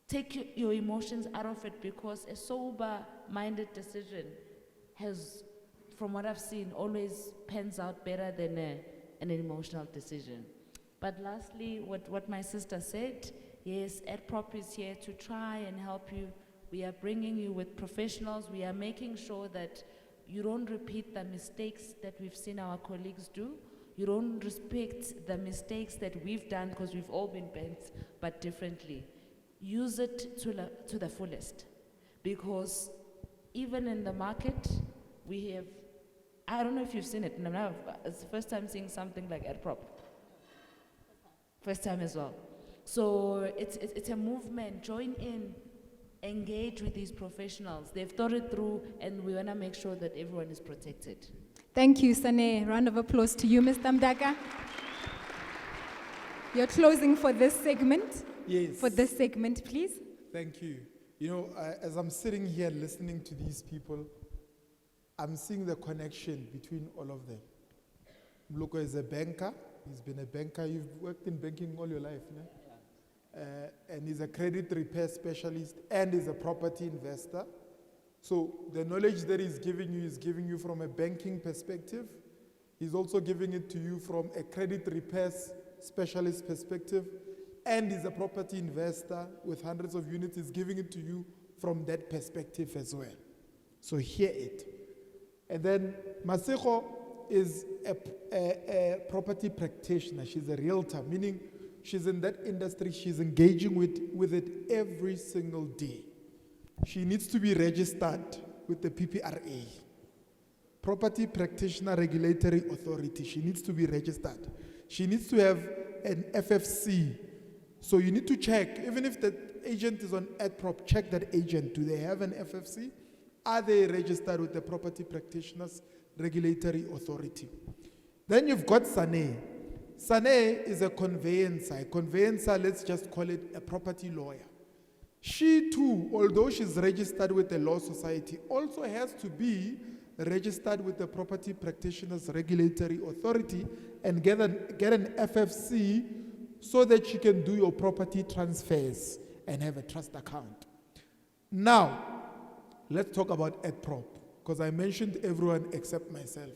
take your emotions out of it, because a sober-minded decision has, from what I've seen, always pans out better than an emotional decision. But lastly, what my sister said, yes, AddProp is here to try and help you. We are bringing you with professionals. We are making sure that you don't repeat the mistakes that we've seen our colleagues do. You don't respect the mistakes that we've done, because we've all been bent, but differently. Use it to the fullest, because even in the market, we have, I don't know if you've seen it, it's the first time seeing something like AddProp. First time as well. So it's a movement. Join in, engage with these professionals. They've thought it through, and we want to make sure that everyone is protected. Thank you, Sane. Round of applause to you, Mr. Mdaka. You're closing for this segment. Yes. For this segment, please. Thank you. You know, as I'm sitting here listening to these people, I'm seeing the connection between all of them. Moloko is a banker. He's been a banker. You've worked in banking all your life, no? And he's a credit repair specialist and is a property investor. So the knowledge that he's giving you is giving you from a banking perspective. He's also giving it to you from a credit repair specialist perspective. And he's a property investor with hundreds of units. He's giving it to you from that perspective as well. So hear it. And then Masego is a property practitioner. She's a realtor, meaning she's in that industry. She's engaging with it every single day. She needs to be registered with the PPRA, Property Practitioner Regulatory Authority. She needs to be registered. She needs to have an FFC. So you need to check, even if the agent is on AddProp, check that agent. Do they have an FFC? Are they registered with the Property Practitioners Regulatory Authority? Then you've got Sane. Sane is a conveyancer. A conveyancer, let's just call it a property lawyer. She too, although she's registered with the Law Society, also has to be registered with the Property Practitioners Regulatory Authority, and get an FFC so that you can do your property transfers and have a trust account. Now, let's talk about AddProp, because I mentioned everyone except myself.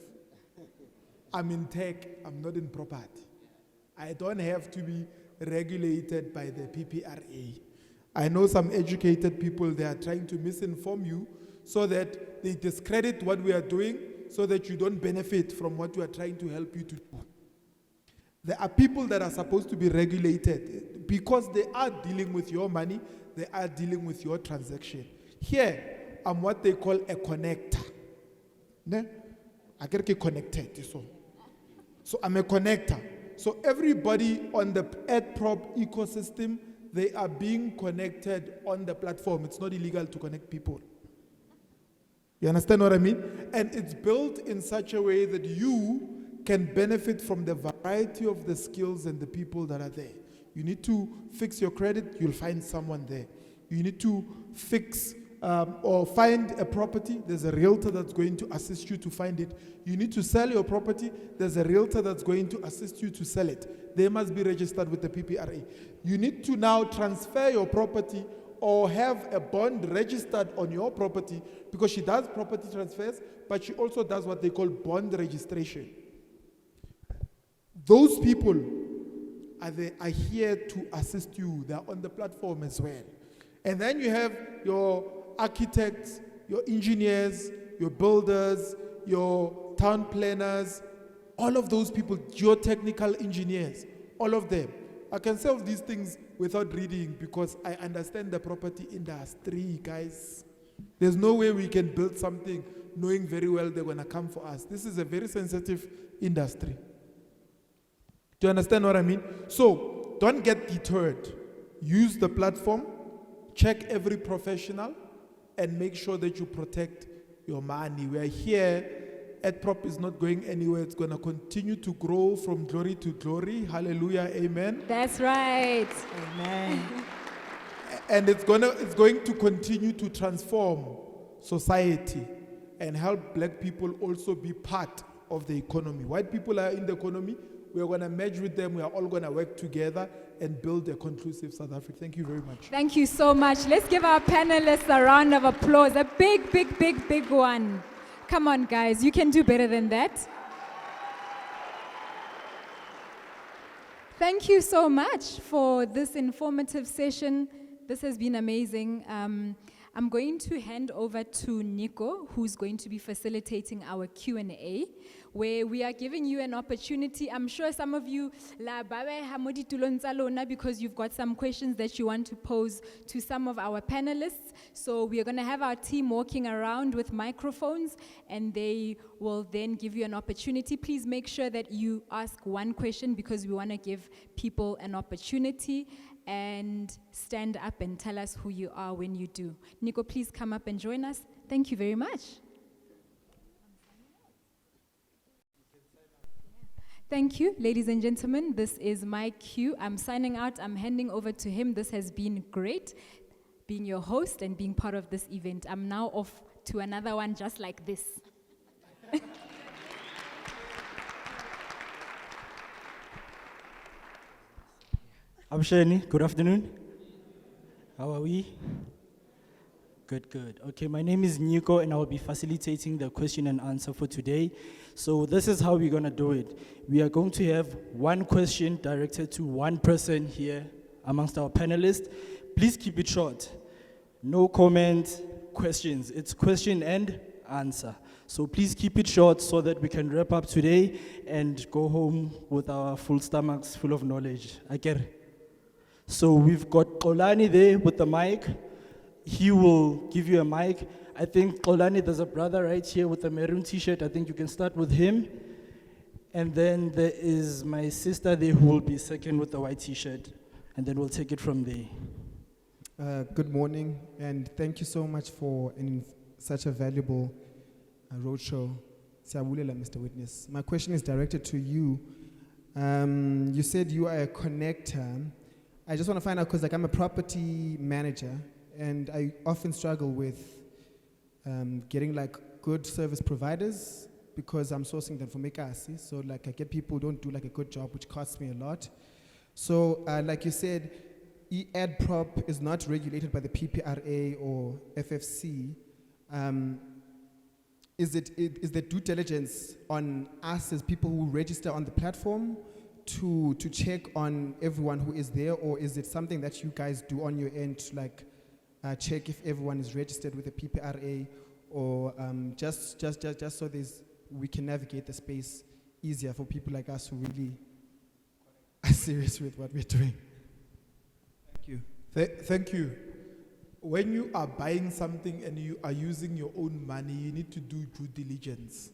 I'm in tech, I'm not in property. I don't have to be regulated by the PPRA. I know some educated people, they are trying to misinform you so that they discredit what we are doing so that you don't benefit from what we are trying to help you to do. There are people that are supposed to be regulated because they are dealing with your money, they are dealing with your transaction. Here, I'm what they call a connector. Ne? I get connected. So I'm a connector. So everybody on the AddProp ecosystem, they are being connected on the platform. It's not illegal to connect people. You understand what I mean? And it's built in such a way that you can benefit from the variety of the skills and the people that are there. You need to fix your credit, you'll find someone there. You need to fix or find a property, there's a realtor that's going to assist you to find it. You need to sell your property, there's a realtor that's going to assist you to sell it. They must be registered with the PPRA. You need to now transfer your property or have a bond registered on your property, because she does property transfers, but she also does what they call bond registration. Those people are here to assist you. They're on the platform as well. And then you have your architects, your engineers, your builders, your town planners, all of those people, geotechnical engineers, all of them. I can solve these things without reading because I understand the property industry, guys. There's no way we can build something knowing very well they're going to come for us. This is a very sensitive industry. Do you understand what I mean? So don't get deterred. Use the platform, check every professional, and make sure that you protect your money. We are here. AddProp is not going anywhere. It's going to continue to grow from glory to glory. Hallelujah. Amen. That's right. Amen. And it's going to continue to transform society and help black people also be part of the economy. White people are in the economy. We are going to merge with them. We are all going to work together and build a conclusive South Africa. Thank you very much. Thank you so much. Let's give our panelists a round of applause. A big, big, big, big one. Come on, guys. You can do better than that. Thank you so much for this informative session. This has been amazing. I'm going to hand over to Nyiko, who's going to be facilitating our Q&A, where we are giving you an opportunity. I'm sure some of you, because you've got some questions that you want to pose to some of our panelists. So we are going to have our team walking around with microphones, and they will then give you an opportunity. Please make sure that you ask one question, because we want to give people an opportunity. And stand up and tell us who you are when you do. Nyiko, please come up and join us. Thank you very much. Thank you, ladies and gentlemen. This is my cue. I'm signing out. I'm handing over to him. This has been great, being your host and being part of this event. I'm now off to another one just like this. Abshani, good afternoon. How are we? Good, good. Okay, my name is Nyiko, and I will be facilitating the question and answer for today. So this is how we're going to do it. We are going to have one question directed to one person here amongst our panelists. Please keep it short. No comment, questions. It's question and answer. So please keep it short so that we can wrap up today and go home with our full stomachs full of knowledge. So we've got Xolani there with the mic. He will give you a mic. I think Xolani, there's a brother right here with a maroon t-shirt. I think you can start with him. And then there is my sister there who will be second with the white t-shirt. And then we'll take it from there. Good morning, and thank you so much for such a valuable roadshow. Siyabulela, Mr. Witness. My question is directed to you. You said you are a connector. I just want to find out, because I'm a property manager, and I often struggle with getting good service providers because I'm sourcing them from Ekasi. So like I get people who don't do like a good job, which costs me a lot. So like you said, AddProp is not regulated by the PPRA or FFC. Is the due diligence on us as people who register on the platform to check on everyone who is there, or is it something that you guys do on your end to like check if everyone is registered with the PPRA, or just so we can navigate the space easier for people like us who really are serious with what we're doing? Thank you. Thank you. When you are buying something and you are using your own money, you need to do due diligence.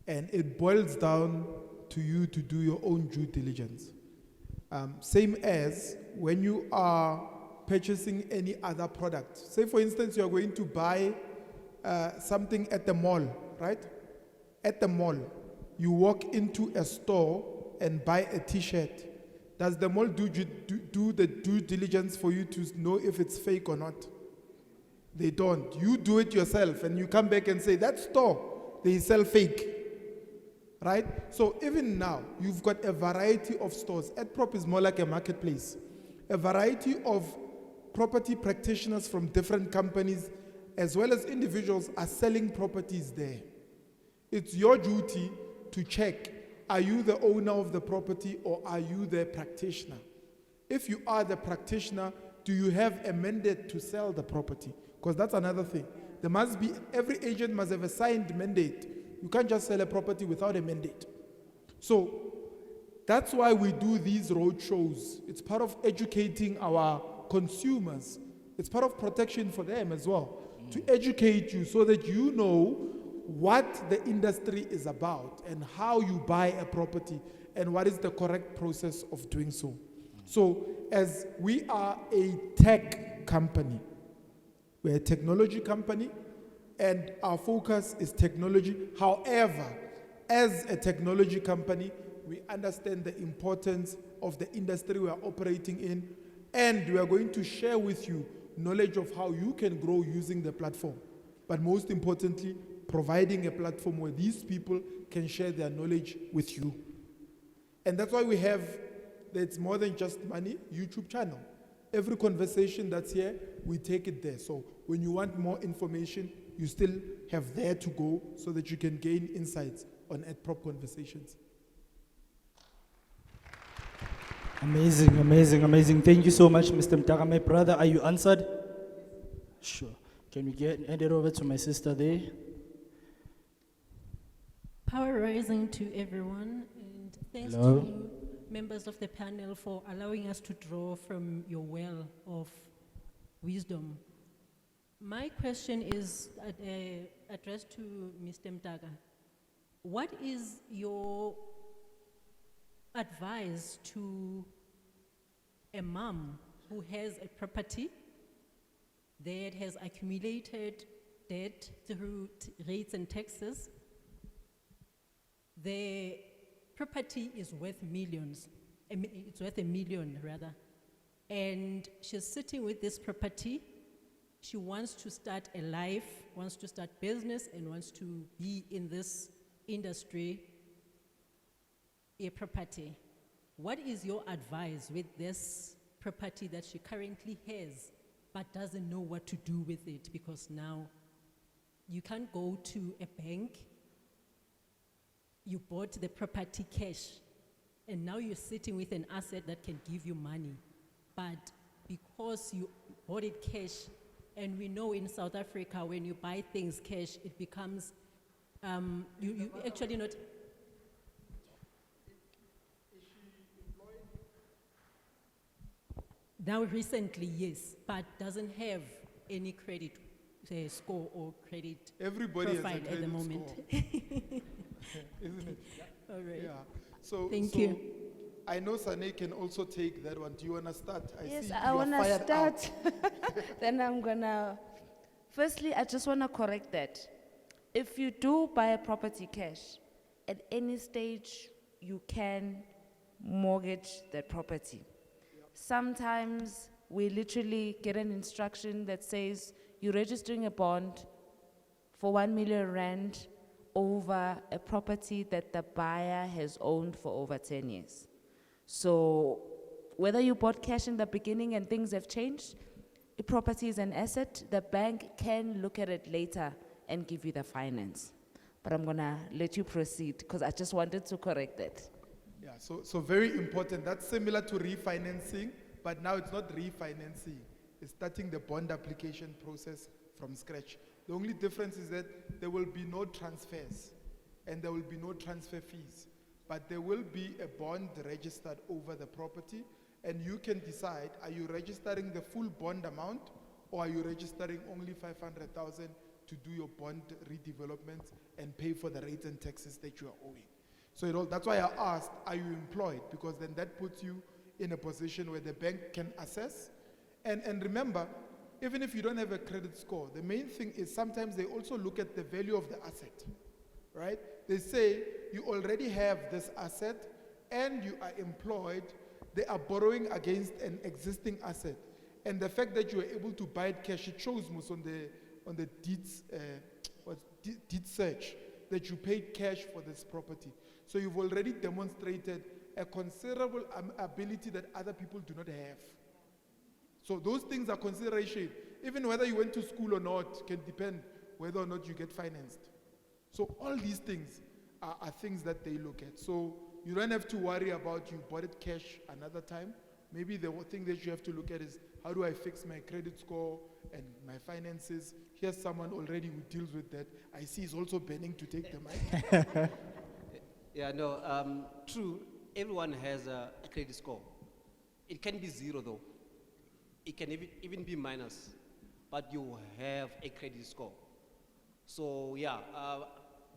And it boils down to you to do your own due diligence. Same as when you are purchasing any other product. Say, for instance, you are going to buy something at the mall, right? At the mall, you walk into a store and buy a t-shirt. Does the mall do the due diligence for you to know if it's fake or not? They don't. You do it yourself and you come back and say, that store, they sell fake. Right? So even now, you've got a variety of stores. AddProp is more like a marketplace. A variety of property practitioners from different companies as well as individuals are selling properties there. It's your duty to check, are you the owner of the property or are you the practitioner? If you are the practitioner, do you have a mandate to sell the property? Because that's another thing. There must be, every agent must have a signed mandate. You can't just sell a property without a mandate. So that's why we do these road shows. It's part of educating our consumers. It's part of protection for them as well. To educate you so that you know what the industry is about and how you buy a property and what is the correct process of doing so. So as we are a tech company, we're a technology company and our focus is technology. However, as a technology company, we understand the importance of the industry we are operating in, and we are going to share with you knowledge of how you can grow using the platform. But most importantly, providing a platform where these people can share their knowledge with you. And that's why we have, it's more than just money, YouTube channel. Every conversation that's here, we take it there. So when you want more information, you still have there to go so that you can gain insights on AddProp conversations. Amazing, amazing, amazing. Thank you so much, Mr. Mdaka. My brother, are you answered? Sure. Can we hand it over to my sister there? Power rising to everyone, and thanks Hello. to you, members of the panel, for allowing us to draw from your well of wisdom. My question is addressed to Mr. Mdaka. What is your advice to a mom who has a property that has accumulated debt through rates and taxes? The property is worth millions. It's worth $1 million rather. And she's sitting with this property. She wants to start a life, wants to start business, and wants to be in this industry, a property. What is your advice with this property that she currently has but doesn't know what to do with it? Because now you can't go to a bank. You bought the property cash, and now you're sitting with an asset that can give you money. But because you bought it cash, and we know in South Africa, when you buy things cash, it becomes, you actually not. Now recently, yes, but doesn't have any credit score or credit Everybody has a profile at the credit moment. score. Isn't it? All right. Yeah. So Thank so you. I know Sane can also take that one. Do you want to start? Yes, see I you are want to fired up. start. Then I'm going to. Firstly, I just want to correct that. If you do buy a property cash, at any stage, you can mortgage that property. Sometimes we literally get an instruction that says you're registering a bond for 1 million rand over a property that the buyer has owned for over 10 years. So whether you bought cash in the beginning and things have changed, a property is an asset, the bank can look at it later and give you the finance. But I'm gonna let you proceed because I just wanted to correct that. Yeah, so very important. That's similar to refinancing, but now it's not refinancing. It's starting the bond application process from scratch. The only difference is that there will be no transfers and there will be no transfer fees, but there will be a bond registered over the property, and you can decide, are you registering the full bond amount or are you registering only 500,000 to do your bond redevelopments and pay for the rates and taxes that you are owing. So that's why I asked, are you employed? Because then that puts you in a position where the bank can assess. And remember, even if you don't have a credit score, the main thing is sometimes they also look at the value of the asset, right? They say you already have this asset and you are employed, they are borrowing against an existing asset. And the fact that you are able to buy it cash, it shows most on the deeds, deed search, that you paid cash for this property. So you've already demonstrated a considerable ability that other people do not have. So those things are consideration. Even whether you went to school or not can depend whether or not you get financed. So all these things are things that they look at. So you don't have to worry about you bought it cash another time. Maybe the thing that you have to look at is, how do I fix my credit score and my finances? Here's someone already who deals with that. I see he's also bending to take the mic. Yeah, no, true. Everyone has a credit score. It can be zero though. It can even be minus, but you have a credit score. So yeah,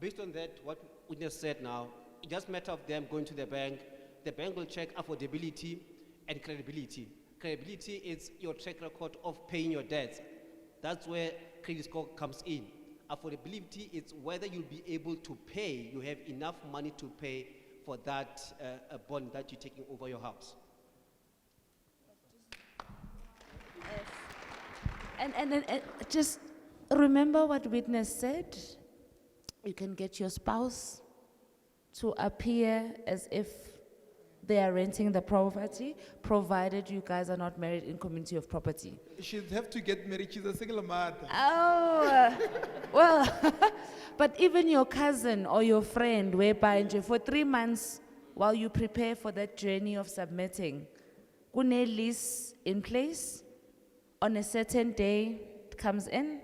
based on that, what witness said now, it just matter of them going to the bank. The bank will check affordability and credibility. Credibility is your track record of paying your debts. That's where credit score comes in. Affordability is whether you'll be able to pay, you have enough money to pay for that bond that you're taking over your house. And just remember what witness said. You can get your spouse to appear as if they are renting the property, provided you guys are not married in community of property. She'd have to get married. She's a single mother. Oh, well, but even your cousin or your friend, whereby for 3 months while you prepare for that journey of submitting, kune lease in place, on a certain day it comes in,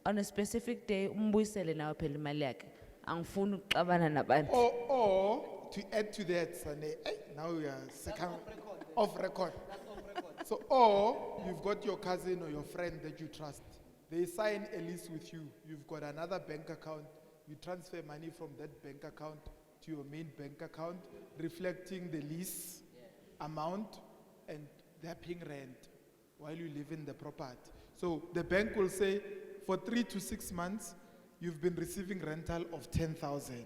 on a specific day, umbuyisele nawe phela imali yakhe. Angifuni ukuxabana nabantu. Or to add to that, Sane, now we are off record. So, or you've got your cousin or your friend that you trust. They sign a lease with you. You've got another bank account. You transfer money from that bank account to your main bank account, reflecting the lease amount, and they're paying rent while you live in the property. So the bank will say, for 3 to 6 months, you've been receiving rental of 10,000.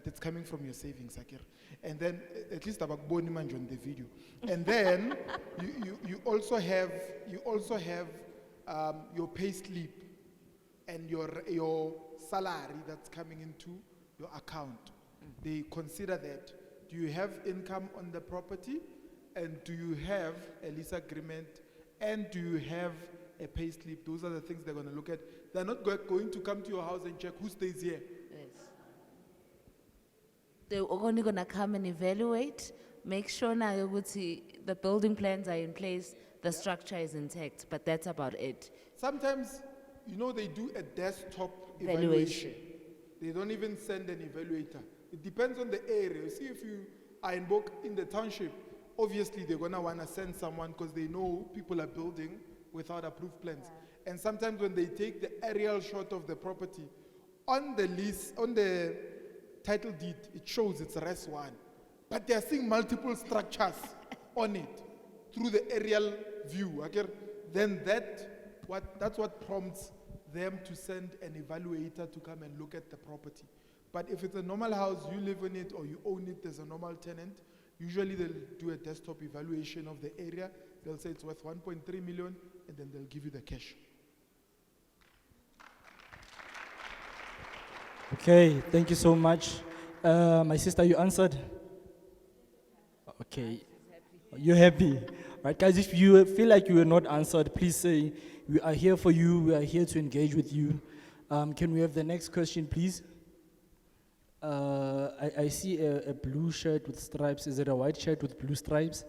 It's coming from your savings, Akir. And then, at least about Boni Manjo on the video. And then, you also have your pay slip and your salary that's coming into your account. They consider that. Do you have income on the property? And do you have a lease agreement? And do you have a pay slip? Those are the things they're going to look at. They're not going to come to your house and check who stays here. Yes. They're only going to come and evaluate, make sure now the building plans are in place, the structure is intact, but that's about it. Sometimes, they do a desktop evaluation. They don't even send an evaluator. It depends on the area. You see, if you are in the township, obviously they're going to want to send someone because they know people are building without approved plans. Yeah. And sometimes when they take the aerial shot of the property, on the lease, on the title deed, it shows it's Res 1. But they are seeing multiple structures on it through the aerial view. Okay? Then that's what prompts them to send an evaluator to come and look at the property. But if it's a normal house, you live in it or you own it, there's a normal tenant, usually they'll do a desktop evaluation of the area. They'll say it's worth 1.3 million, and then they'll give you the cash. Okay, thank you so much. My sister, you answered? Okay. You're happy? Right, guys, if you feel like you were not answered, please say, we are here for you, we are here to engage with you. Can we have the next question, please? I see a blue shirt with stripes. Is it a white shirt with blue stripes?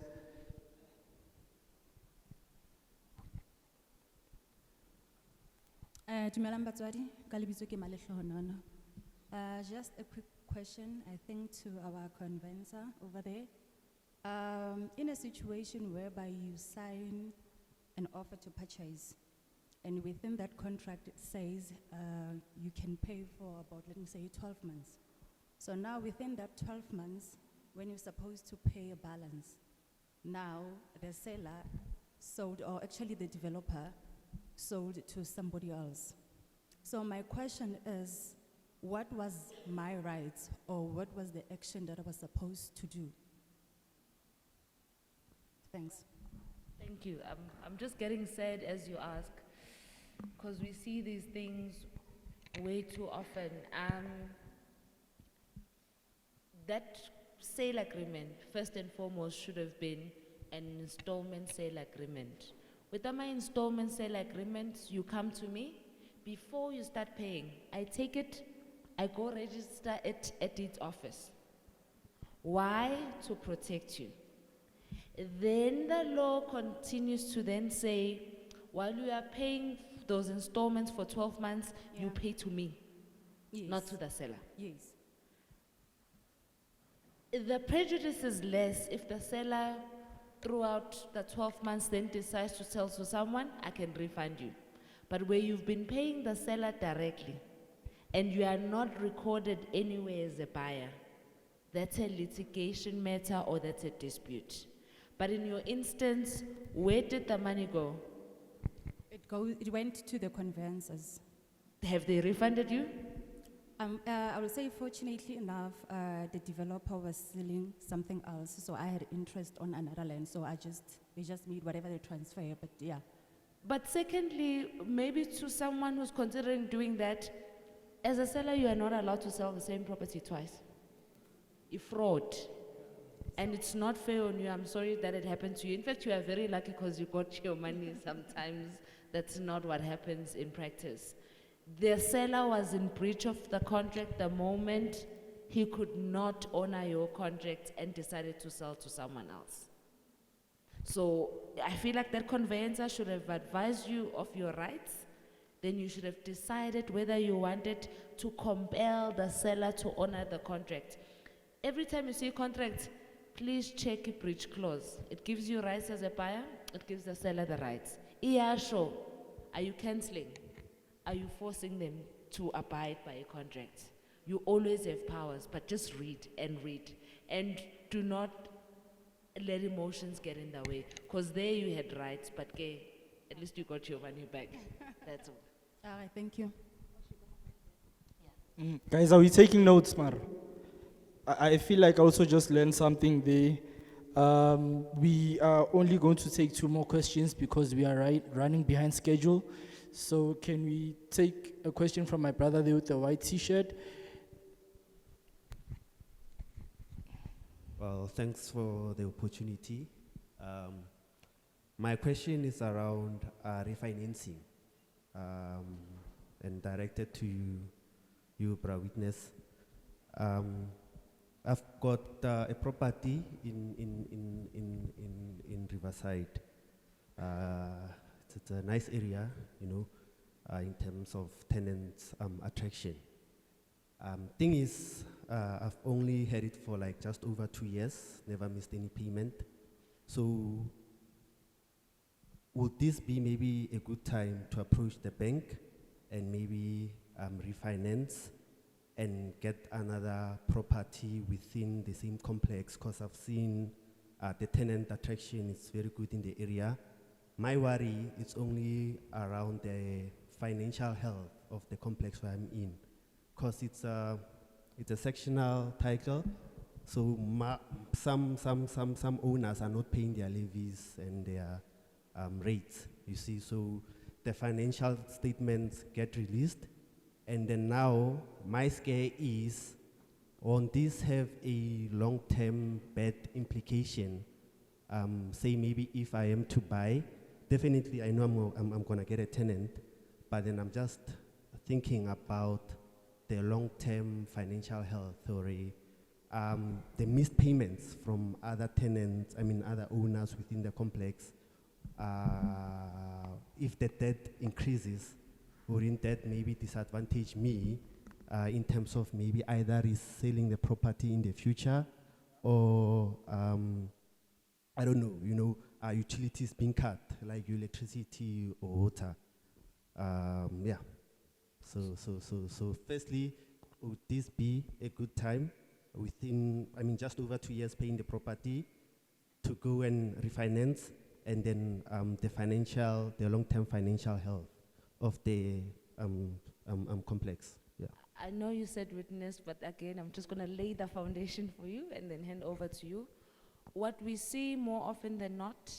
Dumelang batswadi, ka lebitso ke Malehlohonono. Just a quick question, I think, to our conveyancer over there. In a situation whereby you sign an offer to purchase, and within that contract it says you can pay for about, let me say, 12 months. So now within that 12 months, when you're supposed to pay a balance, now the seller sold, or actually the developer sold it to somebody else. So my question is, what was my rights, or what was the action that I was supposed to do? Thanks. Thank you. I'm just getting sad as you ask, because we see these things way too often. That sale agreement, first and foremost, should have been an installment sale agreement. With my installment sale agreement, you come to me, before you start paying, I take it, I go register it at its office. Why? To protect you. Then the law continues to then say, while you are paying those installments for 12 months, you pay to me, not to the seller. Yes. The prejudice is less if the seller, throughout the 12 months, then decides to sell to someone, I can refund you. But where you've been paying the seller directly, and you are not recorded anywhere as a buyer, that's a litigation matter or that's a dispute. But in your instance, where did the money go? It went to the conveyancers. Have they refunded you? I would say, fortunately enough, the developer was selling something else, so I had interest on another land, so they just made whatever they transfer, but yeah. But secondly, maybe to someone who's considering doing that, as a seller, you are not allowed to sell the same property twice. It's fraud. And it's not fair on you. I'm sorry that it happened to you. In fact, you are very lucky because you got your money. Sometimes that's not what happens in practice. The seller was in breach of the contract the moment he could not honor your contract and decided to sell to someone else. So I feel like that conveyancer should have advised you of your rights. Then you should have decided whether you wanted to compel the seller to honor the contract. Every time you see a contract, please check a breach clause. It gives you rights as a buyer, it gives the seller the rights. Yeah, sure. Are you canceling? Are you forcing them to abide by a contract? You always have powers, but just read. And do not let emotions get in the way. Because there you had rights, but at least you got your money back. That's all. All right, thank you. Guys, are we taking notes, Mar? I feel like I also just learned something there. We are only going to take 2 more questions because we are running behind schedule. So can we take a question from my brother there with the white t-shirt? Well, thanks for the opportunity. My question is around refinancing and directed to you, Bra Witness. I've got a property in Riverside. It's a nice area, in terms of tenants attraction. Thing is, I've only had it for like just over 2 years, never missed any payment. So would this be maybe a good time to approach the bank and maybe refinance and get another property within the same complex? Because I've seen the tenant attraction is very good in the area. My worry is only around the financial health of the complex where I'm in, because it's a sectional title, so some owners are not paying their levies and their rates, you see. So the financial statements get released, And then now, my scare is, won't this have a long-term bad implication? Say maybe if I am to buy, definitely I know I'm gonna get a tenant, but then I'm just thinking about the long-term financial health or the missed payments from other tenants, other owners within the complex. If the debt increases, wouldn't that maybe disadvantage me in terms of maybe either reselling the property in the future or, I don't know, utilities being cut, like electricity or water. Yeah. So firstly, would this be a good time within, just over 2 years paying the property to go and refinance, and then the long-term financial health of the complex? Yeah. I know you said witness, but again, I'm just going to lay the foundation for you and then hand over to you. What we see more often than not,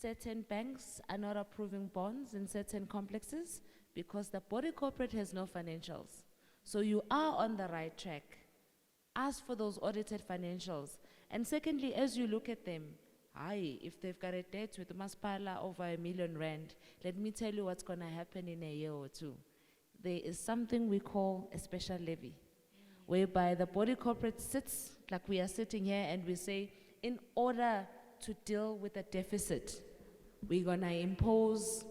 certain banks are not approving bonds in certain complexes because the body corporate has no financials. So you are on the right track. Ask for those audited financials. And secondly, as you look at them, if they've got a debt with Masepala over R1 million, let me tell you what's going to happen in a year or two. There is something we call a special levy, whereby the body corporate sits, like we are sitting here, and we say, in order to deal with the deficit, we're going to impose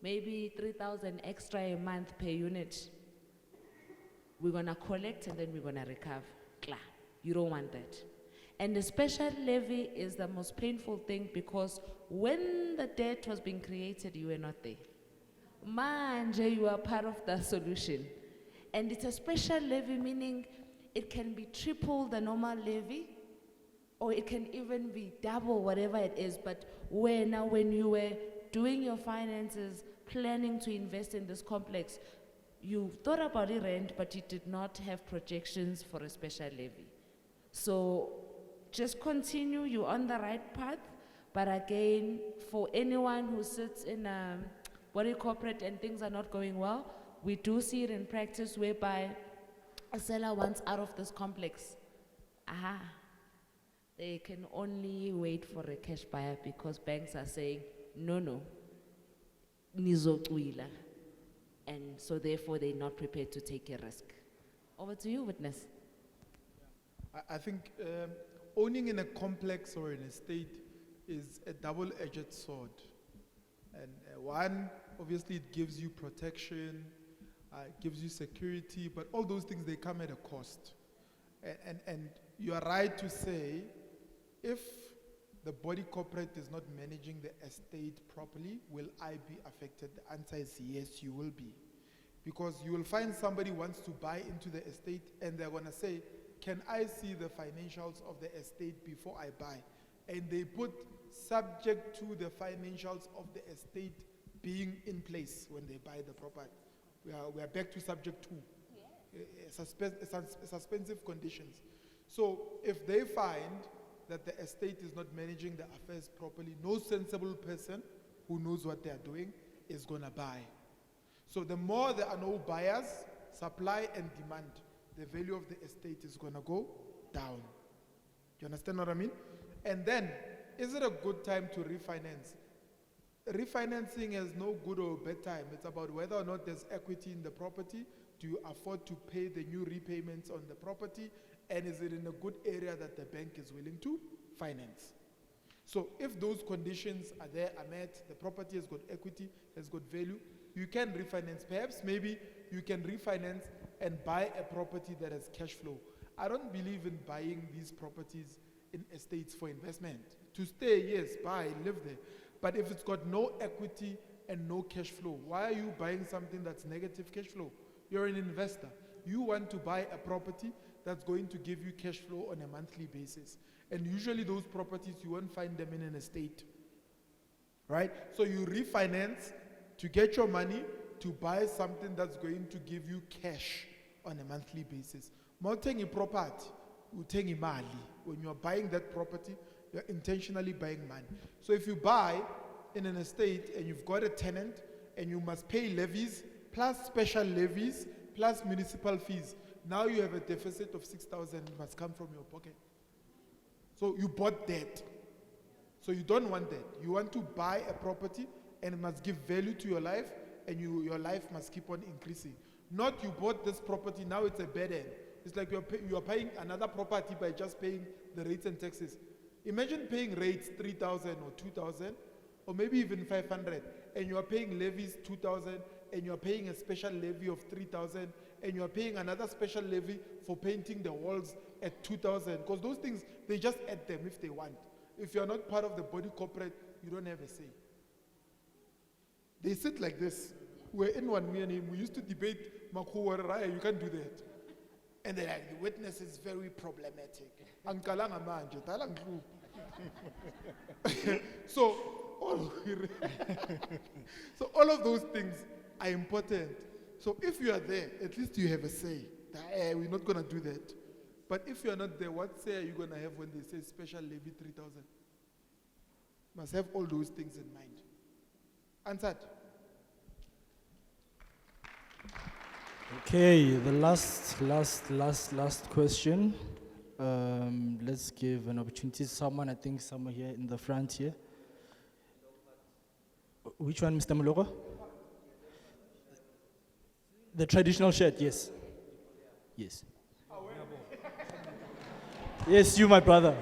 maybe 3,000 extra a month per unit. We're going to collect and then we're going to recover. Klar, you don't want that. And the special levy is the most painful thing because when the debt was being created, you were not there. Manje, you are part of the solution. And it's a special levy, meaning it can be triple the normal levy, or it can even be double whatever it is. But when you were doing your finances, planning to invest in this complex, you thought about the rent, but you did not have projections for a special levy. So just continue, you're on the right path. But again, for anyone who sits in a body corporate and things are not going well, we do see it in practice whereby a seller wants out of this complex. They can only wait for a cash buyer because banks are saying, no, nizokwila. And so therefore they're not prepared to take a risk. Over to you, witness. I think owning in a complex or an estate is a double-edged sword. And one, obviously it gives you protection, it gives you security, but all those things, they come at a cost. And you are right to say, if the body corporate is not managing the estate properly, will I be affected? The answer is yes, you will be. Because you will find somebody wants to buy into the estate and they're going to say, can I see the financials of the estate before I buy? And they put subject to the financials of the estate being in place when they buy the property. We are back to subject to, suspensive conditions. So if they find that the estate is not managing the affairs properly, no sensible person who knows what they are doing is going to buy. So the more there are no buyers, supply and demand, the value of the estate is going to go down. Do you understand what I mean? And then, is it a good time to refinance? Refinancing has no good or bad time. It's about whether or not there's equity in the property. Do you afford to pay the new repayments on the property? And is it in a good area that the bank is willing to finance? So if those conditions are there, are met, the property has got equity, has got value, you can refinance. Perhaps maybe you can refinance and buy a property that has cash flow. I don't believe in buying these properties in estates for investment. To stay, yes, buy, live there. But if it's got no equity and no cash flow, why are you buying something that's negative cash flow? You're an investor. You want to buy a property that's going to give you cash flow on a monthly basis. And usually those properties, you won't find them in an estate, right? So you refinance to get your money to buy something that's going to give you cash on a monthly basis. Mounting a property, you take money. When you're buying that property, you're intentionally buying money. So if you buy in an estate and you've got a tenant and you must pay levies plus special levies plus municipal fees. Now you have a deficit of 6,000 must come from your pocket. So you bought debt. So you don't want that. You want to buy a property and it must give value to your life, and your life must keep on increasing. Not you bought this property, now it's a bad end. It's like you are paying another property by just paying the rates and taxes. Imagine paying rates 3,000 or 2,000 or maybe even 500, and you are paying levies 2,000, and you are paying a special levy of 3,000, and you are paying another special levy for painting the walls at 2,000, because those things, they just add them if they want. If you are not part of the body corporate, you don't have a say. They sit like this. We're in one, me and him, we used to debate, Makgele, Raya, you can't do that. And they're like, the witness is very problematic. So all of those things are important. So if you are there, at least you have a say. We're not going to do that. But if you are not there, what say are you going to have when they say special levy 3,000? Must have all those things in mind. Answered. Okay, the last question. Let's give an opportunity to someone, I think someone here in the front here. Which one, Mr. Moloko? The traditional shirt, yes. Yes. Yes, you, my brother.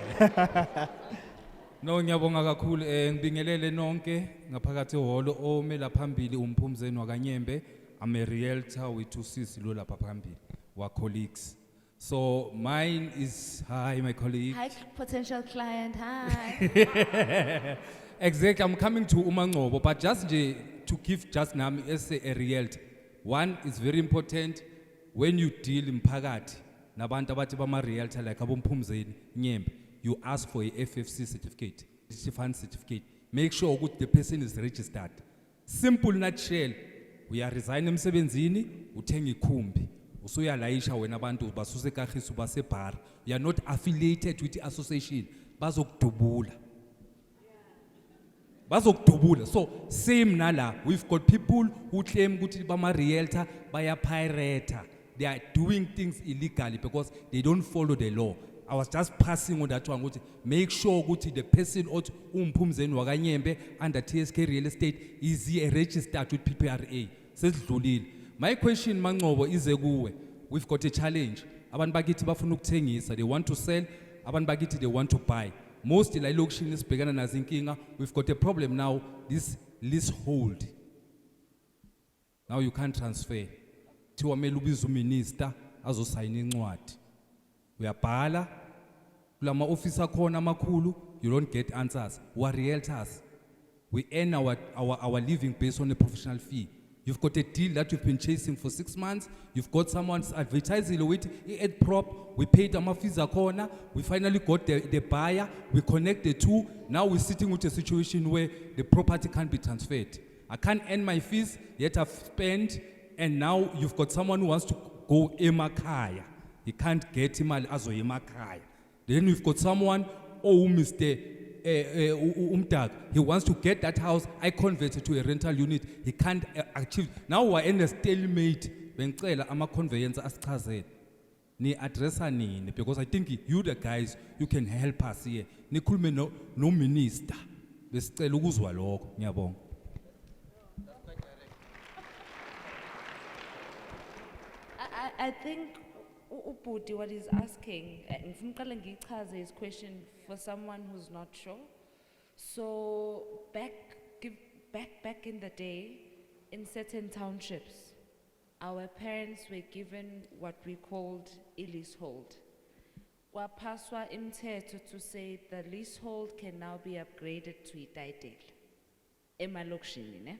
No, ngiyabonga kakhulu ngibingelele nonke ngaphakathi ehholo ome la phambili umphumzeni wakanyembe. I'm a realtor with two sisi lo lapha phambili wa colleagues. So mine is, hi my colleague. Hi, potential client, hi. Exactly, I'm coming to Ngcobo, but just to give just nami as a realtor. One is very important when you deal in phakathi nabantu abathi bama realtor like abomphumzeni nyembe, you ask for a FFC certificate, fund certificate. Make sure that the person is registered. Simple nutshell. We are resigning emsebenzini, uthenga ikhumbi. Usuyalayisha wena abantu basuse Kagiso base bar. You are not affiliated with the association. Bazokudubula. So same nala, we've got people who claim ukuthi bama realtor baya pirate. They are doing things illegally because they don't follow the law. I was just passing on that one. Make sure that the person ought umphumzeni wakanyembe under TSK Real Estate is he registered with PPRA. My question, Ngcobo, is kuwe. We've got a challenge. Abantu bakithi bafuna ukuthengisa, they want to sell. Abantu bakithi they want to buy. Most la location is bigana nazinkinga. We've got a problem now. This leasehold. Now you can't transfer. Thiwa mele ubize uminister azosayina incwadi. Uyabhala kulama office akhona amakhulu, you don't get answers. We are realtors. We earn our living based on a professional fee. You've got a deal that you've been chasing for 6 months. You've got someone's advertising with AddProp. We paid our fees corner. We finally got the buyer. We connect the two. Now we're sitting with a situation where the property can't be transferred. I can't earn my fees, yet I've spent, and now you've got someone who wants to go emakaya. He can't get him azo emakaya. Then we've got someone, Mr. Mdaka, he wants to get that house, I convert it to a rental unit, he can't achieve. Now we're in a stalemate. Bengicela ama-Conveyancer asichazele. Ni addressa nini, because I think you the guys, you can help us here. Nikhulume no minister. Besicela ukuzwa lokho, ngiyabonga. I think Ubudi, what he's asking, his question for someone who's not sure. So back in the day, in certain townships, our parents were given what we called a leasehold. Kwapaswa imthetho to say the leasehold can now be upgraded to a title. Emalokishini, ne?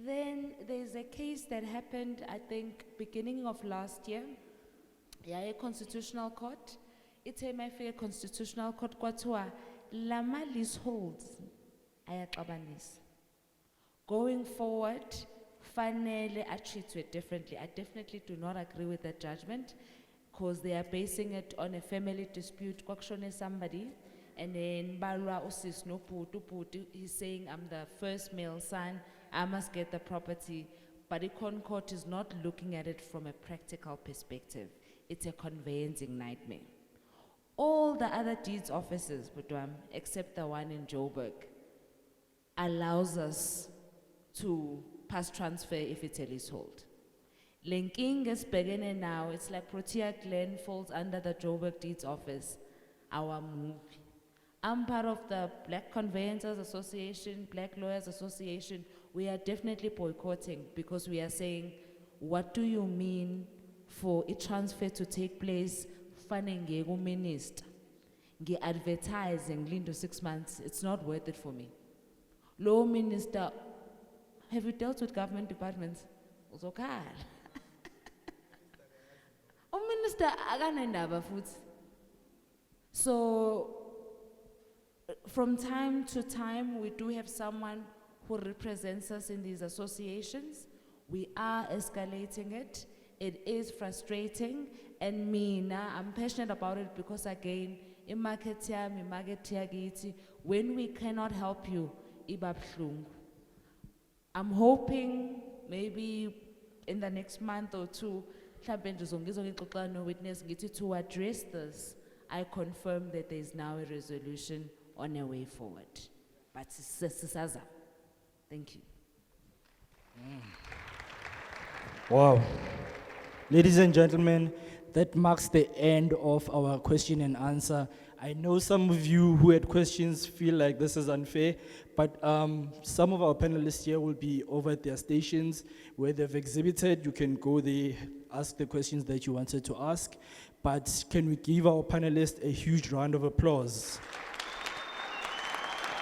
Then there's a case that happened, I think, beginning of last year. Yeah, Constitutional Court. It's a mafia Constitutional Court. Kwatwa lama leaseholds ayaqabanisa. Going forward, finally are treated differently. I definitely do not agree with that judgment because they are basing it on a family dispute. Kwakshone somebody, and then Balwa usis no putu, he's saying I'm the first male son, I must get the property. but Econ Court is not looking at it from a practical perspective. It's a conveyancing nightmare. All the other deeds offices, Butwam, except the one in Joburg, allows us to pass transfer if it's a leasehold. Linking is beginning now, it's like Protea Glen falls under the Joburg Deeds Office, our movie. I'm part of the Black Conveyancers Association, Black Lawyers Association. We are definitely boycotting because we are saying, what do you mean for a transfer to take place? Funding minister, advertising lindo 6 months. It's not worth it for me. Law minister, have you dealt with government departments? Okay. Minister, aganendaba futhi. So, from time to time, we do have someone who represents us in these associations. We are escalating it. It is frustrating, and I'm passionate about it because again, in market yagiti, when we cannot help you, iba buhlungu. I'm hoping maybe in the next month or two, witness to address this. I confirm that there is now a resolution on a way forward. But thank you. Wow. Ladies and gentlemen, that marks the end of our question and answer. I know some of you who had questions feel like this is unfair, but some of our panelists here will be over at their stations where they've exhibited. You can go there, ask the questions that you wanted to ask. But can we give our panelists a huge round of applause?